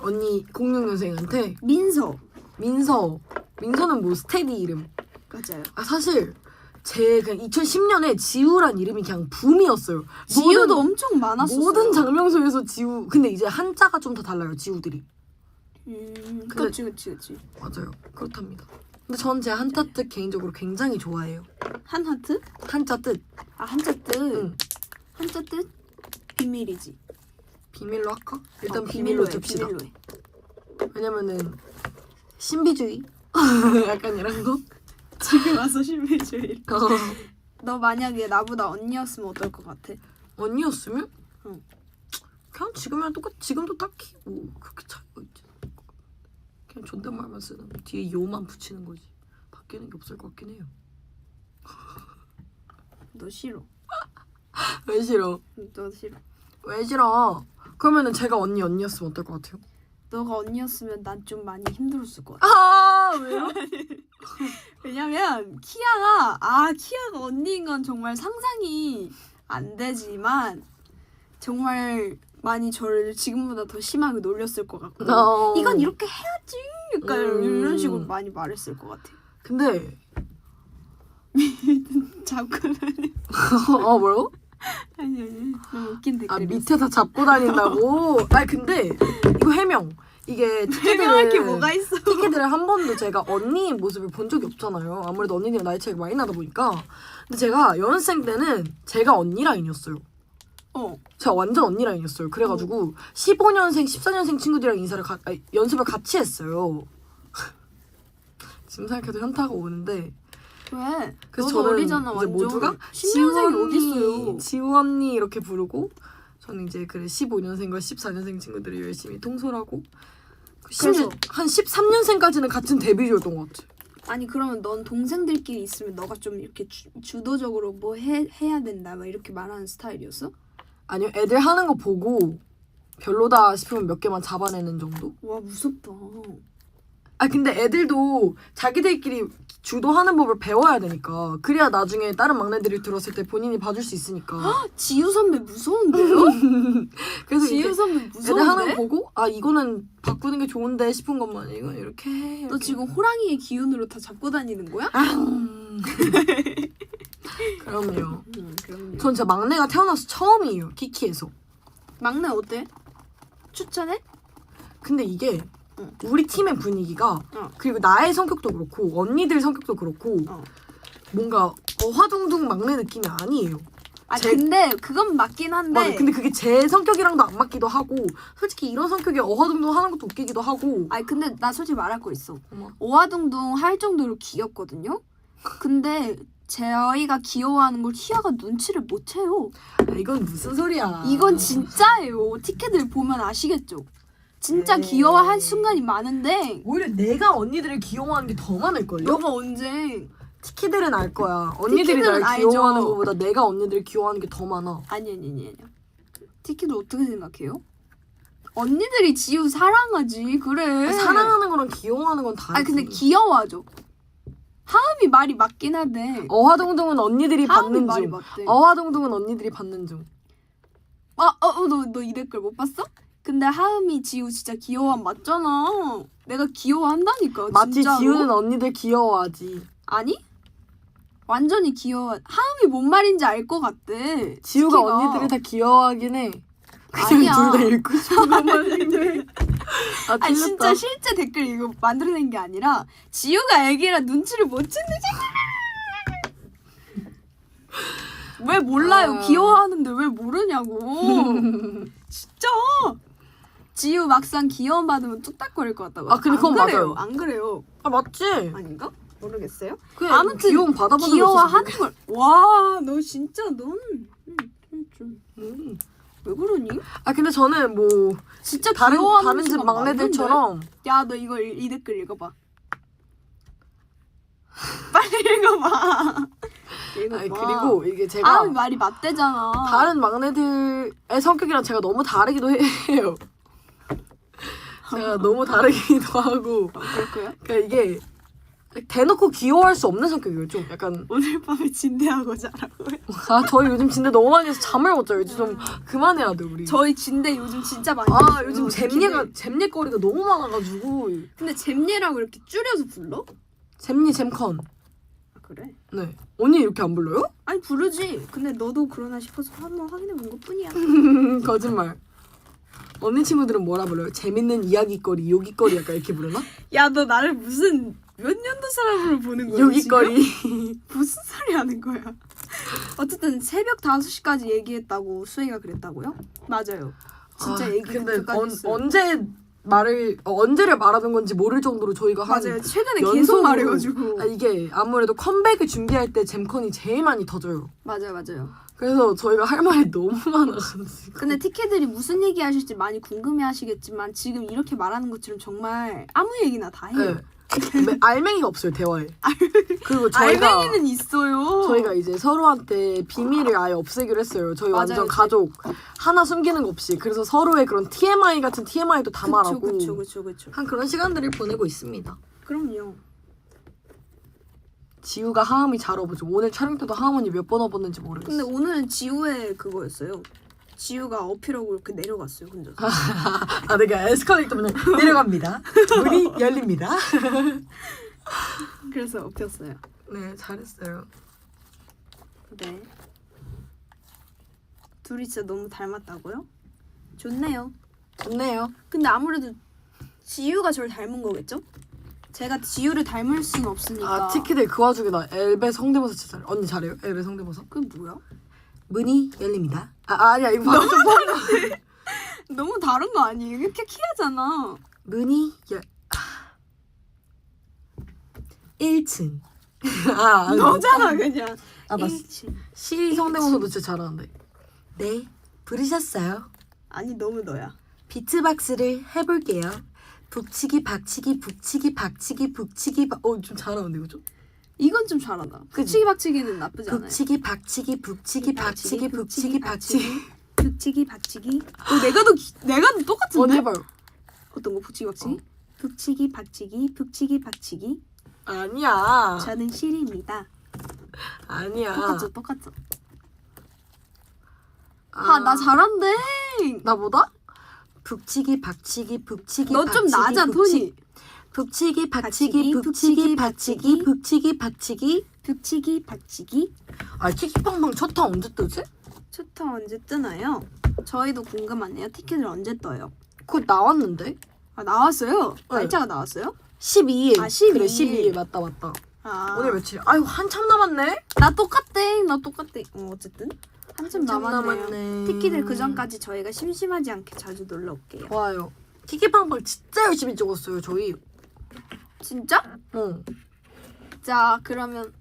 언니 06년생한테 민서는 뭐 스테디 이름. 맞아요. 사실 제 그냥 2010년에 지우란 이름이 그냥 붐이었어요. 지우도 엄청 많았었어요. 모든 장명소에서 지우. 근데 이제 한자가 좀 더 달라요. 지우들이. 그치. 맞아요. 그렇답니다. 근데 전 제 한자 뜻 개인적으로 굉장히 좋아해요. 한 하트? 한자 뜻. 아 한자 뜻. 응. 한자 뜻 비밀이지. 비밀로 할까? 일단 비밀로 해, 둡시다. 비밀로 해. 왜냐면은 신비주의 약간 이런 거. 지금 와서 신비주의. 너 만약에 나보다 언니였으면 어떨 것 같아? 언니였으면? 응. 그냥 지금이랑 똑같. 지금도 딱히 뭐 그렇게 차이가 있지. 그냥 존댓말만 쓰는 거. 뒤에 요만 붙이는 거지. 바뀌는 게 없을 것 같긴 해요. 너 싫어. 왜 싫어? 너 싫어. 왜 싫어? 그러면은 제가 언니였으면 어떨 것 같아요? 너가 언니였으면 난 좀 많이 힘들었을 것 같아. 왜요? 왜냐면 키아가 언니인 건 정말 상상이 안 되지만 정말 많이 저를 지금보다 더 심하게 놀렸을 것 같고 이건 이렇게 해야지 약간 이런 식으로 많이 말했을 것 같아. 근데 자꾸 뭐라고? 아니 너무 웃긴 댓글이었어. 밑에다 잡고 다닌다고? 근데 이거 해명. 이게 해명할 게 뭐가 있어? 티켓들을 한 번도 제가 언니의 모습을 본 적이 없잖아요. 아무래도 언니들이랑 나이 차이가 많이 나다 보니까. 근데 제가 연습생 때는 제가 언니 라인이었어요. 제가 완전 언니 라인이었어요. 그래가지고 15년생, 14년생 친구들이랑 연습을 같이 했어요. 지금 생각해도 현타가 오는데. 왜? 그래서 너도 저는 어리잖아, 이제 완전. 모두가 10년생이 어딨어요? 지우 언니 이렇게 부르고 저는 이제 그 15년생과 14년생 친구들이 열심히 통솔하고 심지어 한 13년생까지는 같은 데뷔조였던 것 같아. 아니 그러면 넌 동생들끼리 있으면 너가 좀 이렇게 주도적으로 뭐 해야 된다 막 이렇게 말하는 스타일이었어? 아니요, 애들 하는 거 보고 별로다 싶으면 몇 개만 잡아내는 정도? 와 무섭다. 아 근데 애들도 자기들끼리 주도하는 법을 배워야 되니까 그래야 나중에 다른 막내들이 들었을 때 본인이 봐줄 수 있으니까. 지우 선배 무서운데요? 그래서 지우 선배 애들 하는 거 무서운데? 보고 아 이거는 바꾸는 게 좋은데 싶은 것만 이건 이렇게 해. 너 지금 호랑이의 기운으로 다 잡고 다니는 거야? 그럼요. 그럼요. 전 진짜 막내가 태어나서 처음이에요. 키키에서. 막내 어때? 추천해? 근데 이게 응. 우리 팀의 분위기가 그리고 나의 성격도 그렇고 언니들 성격도 그렇고 뭔가 어화둥둥 막내 느낌이 아니에요. 아 근데 그건 맞긴 한데. 맞아. 근데 그게 제 성격이랑도 안 맞기도 하고 솔직히 이런 성격에 어화둥둥 하는 것도 웃기기도 하고. 아니 근데 나 솔직히 말할 거 있어. 어머. 오화둥둥 할 정도로 귀엽거든요? 근데 저희가 귀여워하는 걸 희아가 눈치를 못 채요. 아, 이건 무슨 소리야. 이건 진짜예요. 티켓을 보면 아시겠죠? 진짜 에이. 귀여워한 순간이 많은데 오히려 내가 언니들을 귀여워하는 게 더 많을걸요? 너가 언제 티키들은 알 거야. 언니들이 티키들은 날 귀여워하는 알죠. 것보다 내가 언니들을 귀여워하는 게 더 많아. 아니 티켓을 어떻게 생각해요? 언니들이 지우 사랑하지 그래. 사랑하는 거랑 귀여워하는 건 다르지. 아니 근데 귀여워하죠. 하음이 말이 맞긴 한데 어화동동은 언니들이 하음이 받는 말이 중. 맞대. 어화동동은 언니들이 받는 중. 너 이 댓글 못 봤어? 근데 하음이 지우 진짜 귀여워함 맞잖아. 내가 귀여워한다니까. 마치 진짜로. 지우는 언니들 귀여워하지. 아니? 완전히 귀여워. 하음이 뭔 말인지 알 것 같대. 지우가 티키가. 언니들을 다 귀여워하긴 해. 아니야. 그냥 둘 다 읽고 싶은 것만 읽네. 아, 아니 틀렸다. 진짜 실제 댓글 이거 만들어낸 게 아니라 지우가 애기라 눈치를 못 채는 왜 몰라요? 귀여워하는데 왜 모르냐고. 진짜. 지우 막상 귀여움 받으면 뚝딱거릴 것 같다고. 아, 근데 그건 안 그래요. 맞아요. 안 그래요. 아 맞지? 아닌가? 모르겠어요. 그래, 아무튼 귀여움 받아본 적 귀여워하는 없어서 걸. 와, 너 진짜 넌 좀. 모르겠어. 왜 그러니? 아 근데 저는 뭐 진짜 다른 귀여워하는 집 순간 막내들처럼 많던데? 야, 너 이거 이 댓글 읽어봐. 빨리 읽어봐. 읽어봐. 아니, 그리고 이게 제가 말이 맞대잖아. 다른 막내들의 성격이랑 제가 너무 다르기도 해요. 제가 너무 다르기도 하고. 그럴까요? 그러니까 이게 대놓고 귀여워할 수 없는 성격이에요. 좀 약간 오늘 밤에 진대하고 자라고요. 아 저희 요즘 진짜 너무 많이 해서 잠을 못 자요. 요즘 좀 그만해야 돼 우리. 저희 진대 요즘 진짜 많이. 아 했어요. 요즘 잼예거리가 너무 많아가지고. 근데 잼예라고 이렇게 줄여서 불러? 잼니 잼컨. 아, 그래? 네. 언니 이렇게 안 불러요? 아니 부르지. 근데 너도 그러나 싶어서 한번 확인해 본 것뿐이야. 거짓말. 언니 친구들은 뭐라 불러요? 재밌는 이야기거리, 요기거리 약간 이렇게 부르나? 야, 너 나를 무슨 몇 년도 사람으로 보는 거야? 요기거리. 무슨 소리 하는 거야? 어쨌든 새벽 5시까지 얘기했다고 수혜가 그랬다고요? 맞아요. 진짜 아, 얘기 근데 그때까지 했어요. 언제를 말하는 건지 모를 정도로 저희가 한 맞아요. 최근에 계속 연속으로 말해가지고. 아, 이게 아무래도 컴백을 준비할 때 잼컨이 제일 많이 터져요. 맞아요. 그래서 저희가 할 말이 너무 많아가지고. 근데 티켓들이 무슨 얘기 하실지 많이 궁금해하시겠지만 지금 이렇게 말하는 것처럼 정말 아무 얘기나 다 해요. 네. 알맹이가 없어요 대화에. 그리고 알맹이는 있어요. 저희가 이제 서로한테 비밀을 아예 없애기로 했어요. 저희 맞아요. 완전 가족 하나 숨기는 거 없이. 그래서 서로의 그런 TMI 같은 TMI도 다 말하고 그쵸. 한 그런 시간들을 보내고 있습니다. 그럼요. 지우가 하음이 잘 업어줘. 오늘 촬영 때도 하음 언니 몇 번 업었는지 모르겠어. 근데 오늘은 지우의 그거였어요. 지우가 어필하고 이렇게 내려갔어요 혼자서. 아 내가 에스컬레이터 문을 내려갑니다. 문이 열립니다. 그래서 엎였어요. 네 잘했어요. 네. 둘이 진짜 너무 닮았다고요? 좋네요. 좋네요. 근데 아무래도 지유가 저를 닮은 거겠죠? 제가 지유를 닮을 순 없으니까. 아 티키들 그 와중에 나 엘베 성대모사 진짜 잘해. 언니 잘해요? 엘베 성대모사? 그게 뭐야? 문이 열립니다. 아니야 이거 방금 좀 너무 다른 거 아니에요? 이렇게 키하잖아. 문이 1층. 너잖아 그냥. 나 1층. 시 성대모사도 진짜 잘하는데. 네, 부르셨어요? 아니 너무 너야. 비트박스를 해볼게요. 북치기 박치기 북치기 박치기 북치기 좀 잘하는데 이거 좀. 이건 좀 잘한다. 북치기 박치기는 나쁘지 않아요. 북치기 박치기 북치기 박치기 북치기 박치기. 북치기 박치기. 내가 더 똑같은데? 언니 해봐요. 어떤 거 북치기 박치기? 북치기 박치기 북치기 박치기. 아니야. 저는 실입니다. 아니야. 똑같죠. 나 잘한대. 나보다? 북치기 박치기 북치기 너 좀 낮아 톤이. 북치기 박치기 북치기 박치기 북치기 박치기 북치기 박치기. 아 키키팡팡 첫타 언제 뜨지? 첫타 언제 뜨나요? 저희도 궁금하네요. 티켓을 언제 떠요? 그거 나왔는데? 아 나왔어요? 네. 날짜가 나왔어요? 12일. 아, 12일. 그래 12일 맞다. 아 오늘 며칠? 아유 한참 남았네. 나 똑같대. 어쨌든 한참 한참 남았네요. 남았네. 티켓을 그 전까지 저희가 심심하지 않게 자주 놀러 올게요. 좋아요. 키키팡팡 진짜 열심히 찍었어요 저희. 진짜? 응. 자 그러면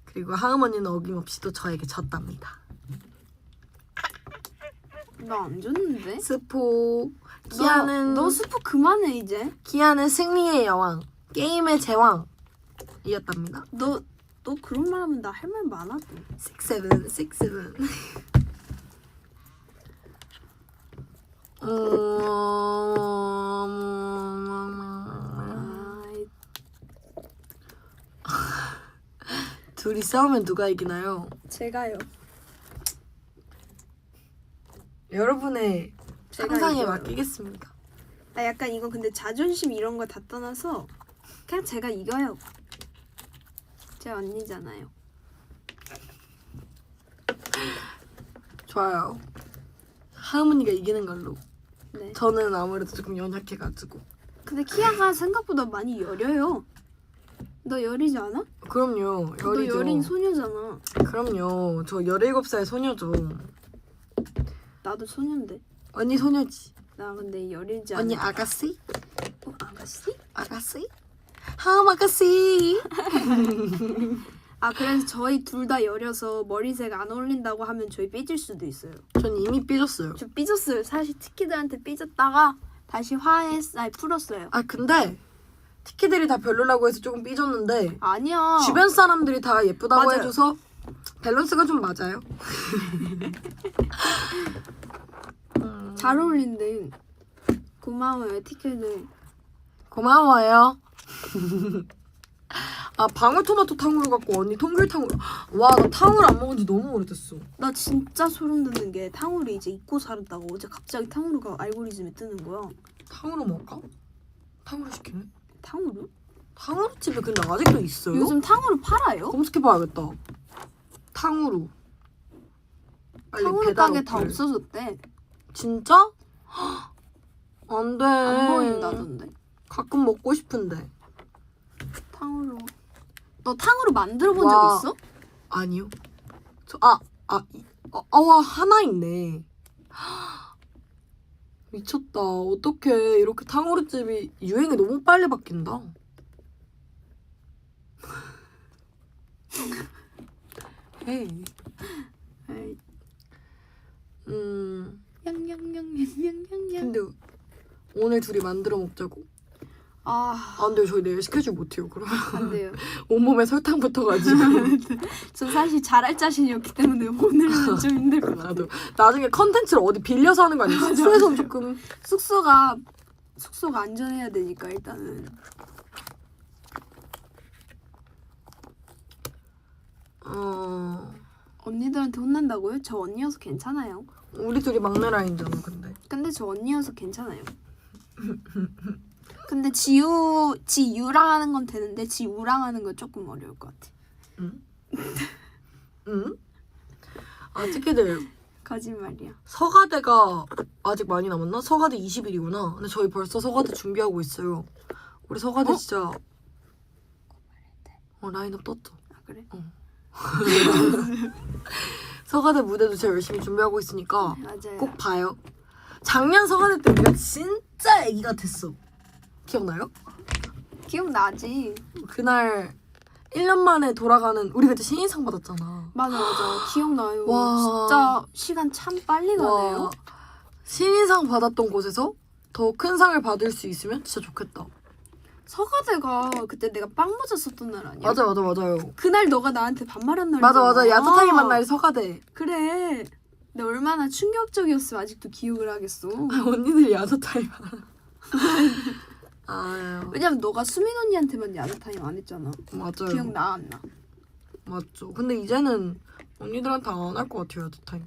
그리고 하은언니는 어김없이 또 저에게 졌답니다. 나 안 줬는데? 스포. 기아는 너 스포 그만해 이제. 기아는 승리의 여왕, 게임의 제왕 이었답니다. 너 그런 말 하면 나 할 말 많아. 6-7 둘이 싸우면 누가 이기나요? 제가요. 여러분의 제가 상상에 이겨요. 맡기겠습니다. 나 약간 이거 근데 자존심 이런 거 다 떠나서 그냥 제가 이겨요. 제 언니잖아요. 좋아요. 하은이가 이기는 걸로. 네. 저는 아무래도 조금 연약해가지고. 근데 키아가 생각보다 많이 여려요. 너 여리지 않아? 그럼요. 너 열이죠. 여린 소녀잖아. 그럼요. 저 17살 소녀죠. 나도 소녀인데. 언니 소녀지. 나 근데 여리지 않아. 언니 아가씨? 아가씨? 아가씨? 하은 아가씨. 아 그래서 저희 둘 다 여려서 머리색 안 어울린다고 하면 저희 삐질 수도 있어요. 전 이미 삐졌어요. 저 삐졌어요. 사실 티키들한테 삐졌다가 다시 풀었어요. 아 근데 티키들이 다 별로라고 해서 조금 삐졌는데 아니야. 주변 사람들이 다 예쁘다고 맞아요. 해줘서 밸런스가 좀 맞아요. 잘 어울린대. 고마워요 티키들. 고마워요. 아 방울토마토 탕후루 갖고 언니 통귤탕후루. 와 나 탕후루 안 먹은 지 너무 오래됐어. 나 진짜 소름 돋는 게 탕후루 이제 잊고 살았다고 어제 갑자기 탕후루가 알고리즘에 뜨는 거야. 탕후루 먹을까? 탕후루 시키네. 탕후루? 탕후루 집에 근데 아직도 있어요? 요즘 탕후루 팔아요? 검색해봐야겠다. 탕후루. 빨리 탕후루 배달 가게 다 어플. 없어졌대. 진짜? 안 돼. 안 보인다던데. 가끔 먹고 싶은데. 탕후루. 너 탕후루 만들어 본 와. 적 있어? 아니요. 와 하나 있네. 미쳤다. 어떡해. 이렇게 탕후루집이 유행이 너무 빨리 바뀐다. 에이. 에이. 근데 냥냥냥냥냥냥. 오늘 둘이 만들어 먹자고. 아, 근데 저희 내일 스케줄 못해요. 그러면 안 돼요. 온몸에 설탕 붙어가지고. 저 사실 잘할 자신이 없기 때문에 오늘은 좀 힘들 것 같아. 나도 나중에 컨텐츠를 어디 빌려서 하는 거 아니야? 숙소에서 조금. 숙소가 안전해야 되니까 일단은. 언니들한테 혼난다고요? 저 언니여서 괜찮아요. 우리 둘이 막내 라인이잖아. 근데 저 언니여서 괜찮아요. 근데 지유랑 하는 건 되는데 지우랑 하는 건 조금 어려울 것 같아. 응? 아 티키들 거짓말이야. 서가대가 아직 많이 남았나? 서가대 20일이구나. 근데 저희 벌써 서가대 준비하고 있어요. 우리 서가대 진짜 라인업 떴죠. 아 그래? 서가대 무대도 제가 열심히 준비하고 있으니까 맞아요. 꼭 봐요. 작년 서가대 때 우리가 진짜 애기 같았어. 기억나요? 기억나지? 그날 1년 만에 돌아가는 우리 그때 신인상 받았잖아. 맞아. 기억나요. 와. 진짜 시간 참 빨리 가네요. 와, 신인상 받았던 곳에서 더 큰 상을 받을 수 있으면 진짜 좋겠다. 서가대가 그때 내가 빵 맞았었던 날 아니야? 맞아요. 그날 너가 나한테 반말한 날이잖아. 맞아. 야자타임 만날 서가대. 그래. 근데 얼마나 충격적이었으면 아직도 기억을 하겠어. 언니들 야자타임. 아유. 왜냐면 너가 수민 언니한테만 야자타임 안 했잖아. 맞아요. 기억나 안 나? 맞죠. 근데 이제는 언니들한테 안 할 것 같아요, 야자타임.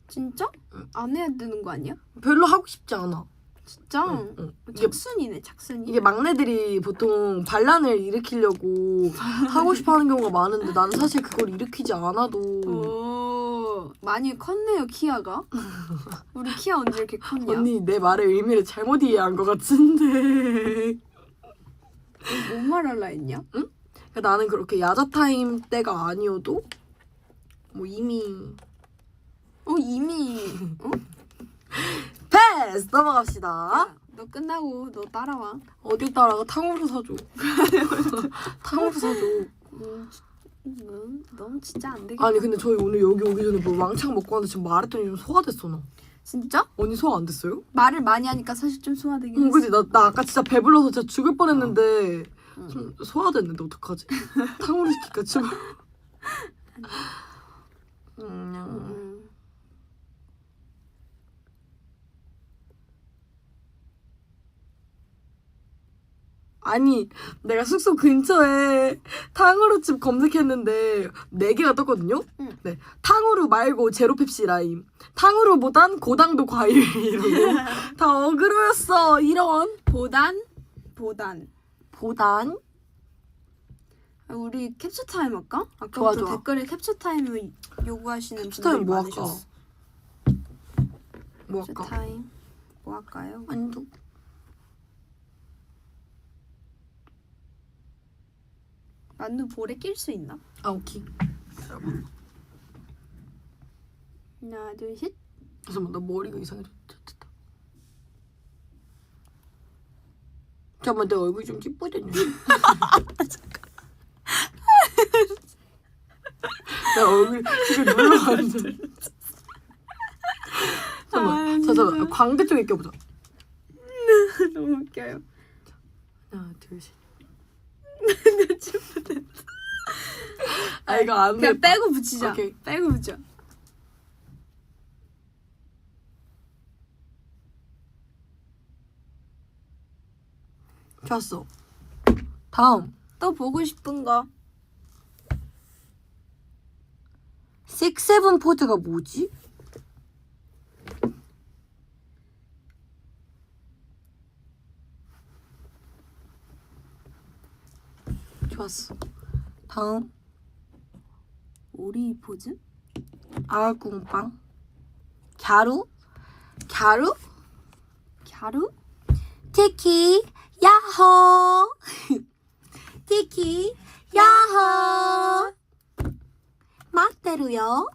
진짜? 응. 안 해야 되는 거 아니야? 별로 하고 싶지 않아. 진짜? 응. 착순이네 착순이. 이게 막내들이 보통 반란을 일으키려고 하고 싶어 하는 경우가 많은데 나는 사실 그걸 일으키지 않아도 오, 많이 컸네요 키아가. 우리 키아 언제 이렇게 컸냐? 언니 내 말의 의미를 잘못 이해한 것 같은데. 뭔 말할라 했냐? 응? 그러니까 나는 그렇게 야자타임 때가 아니어도 뭐 이미 어? 패스! 넘어갑시다. 야, 너 끝나고 너 따라와. 어딜 따라가? 탕후루 사줘. 탕후루 사줘. 넌 진짜 안 되겠다. 아니 근데 저희 오늘 여기 오기 전에 뭐 왕창 먹고 왔는데 지금 말했더니 좀 소화 됐어 나. 진짜? 언니 소화 안 됐어요? 말을 많이 하니까 사실 좀 소화되긴 했어. 그지? 나 아까 진짜 배불러서 진짜 죽을 뻔했는데 좀 소화됐는데 어떡하지? 탕후루 시킬까 지금? 아니 내가 숙소 근처에 탕후루집 검색했는데 4개가 떴거든요? 응. 네, 탕후루 말고 제로 펩시 라임, 탕후루보단 고당도 과일 이러고 다 어그로였어. 이런 보단 보단 아, 우리 캡처 타임 할까? 좋아, 아까부터 좋아. 댓글에 캡처 타임을 요구하시는 캡처 타임 분들이 뭐 많으셨어. 뭐 캡처 할까? 타임 뭐 할까요? 만두. 만두 볼에 낄 수 있나? 아 오케이. 하나 둘 셋. 잠깐만 나 머리가 이상해졌다. 잠깐만 내 얼굴이 좀 찌뿌졌네. 내 얼굴 지금 눌러가는데. 잠깐만 광대 쪽에 껴보자. 너무 웃겨요. 하나 둘 셋. 아 이거 안 돼. 그냥 빼고 붙이자. 오케이. 빼고 붙여. 좋았어. 다음 또 보고 싶은 거. 6, 7 포즈가 뭐지? 좋았어. 다음 오리 포즈? 아궁빵 갸루 갸루? 티키 야호 티키 야호 맞대로요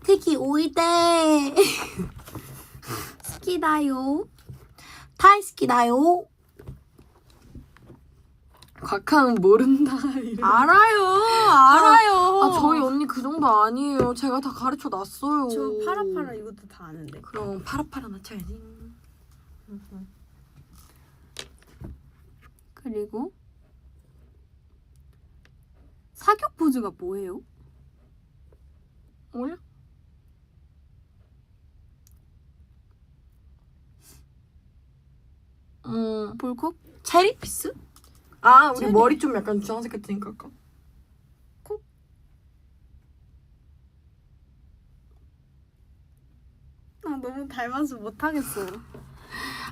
티키 오이데 스키다요 타이스키다요 곽하는 모른다 알아요. 아 저희 언니 그 정도 아니에요. 제가 다 가르쳐 놨어요. 저 파라파라 이것도 다 아는데. 그럼 파라파라 맞춰야지. 그리고 사격 포즈가 뭐예요? 몰라? 볼콕? 체리 피스? 아 우리 체리. 머리 좀 약간 주황색 같으니까 할까? 콕? 아 너무 닮아서 못하겠어요.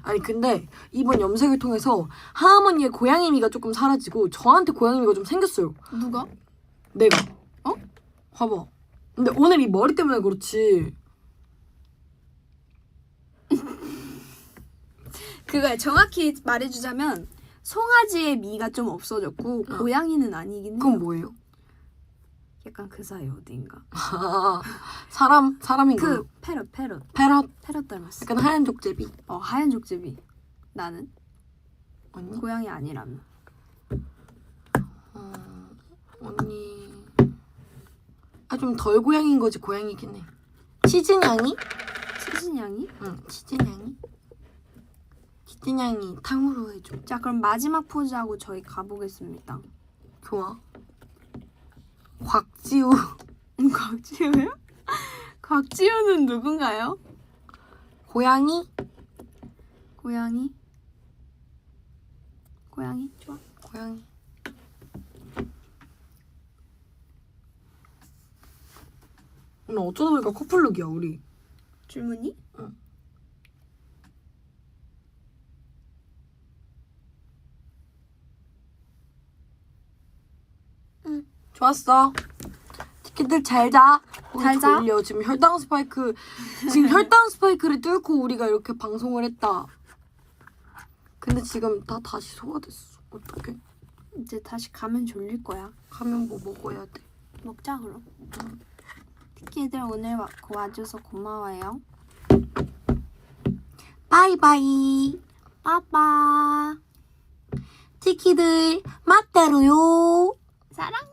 아니 근데 이번 염색을 통해서 하은언니의 고양이미가 조금 사라지고 저한테 고양이미가 좀 생겼어요. 누가? 내가. 어? 봐봐. 근데 오늘 이 머리 때문에 그렇지 그거야. 정확히 말해주자면 송아지의 미가 좀 없어졌고 고양이는 아니긴 해요. 그건 뭐예요? 약간 그 사이 어딘가. 사람인가? 그 패럿 패럿 닮았어. 약간 하얀 족제비. 하얀 족제비. 나는 언니? 고양이 아니라면. 언니 좀 덜 고양이인 거지 고양이긴 해. 치즈냥이? 치즈냥이? 응, 치즈냥이 탕후루 해줘. 자, 그럼 마지막 포즈하고 저희 가보겠습니다. 좋아. 곽지우. 곽지우요? 곽지우는 누군가요? 고양이? 고양이 좋아. 고양이. 오늘 어쩌다 보니까 커플룩이야 우리. 줄무늬? 응. 좋았어. 티켓들 잘 자. 잘 자. 졸려. 지금 혈당 스파이크를 뚫고 우리가 이렇게 방송을 했다. 근데 지금 다 다시 소화됐어. 어떡해? 이제 다시 가면 졸릴 거야. 가면 뭐 먹어야 돼? 먹자 그럼. 티키들 오늘 와줘서 고마워요. 바이바이. 빠빠. 티키들 맞다루요. 사랑해.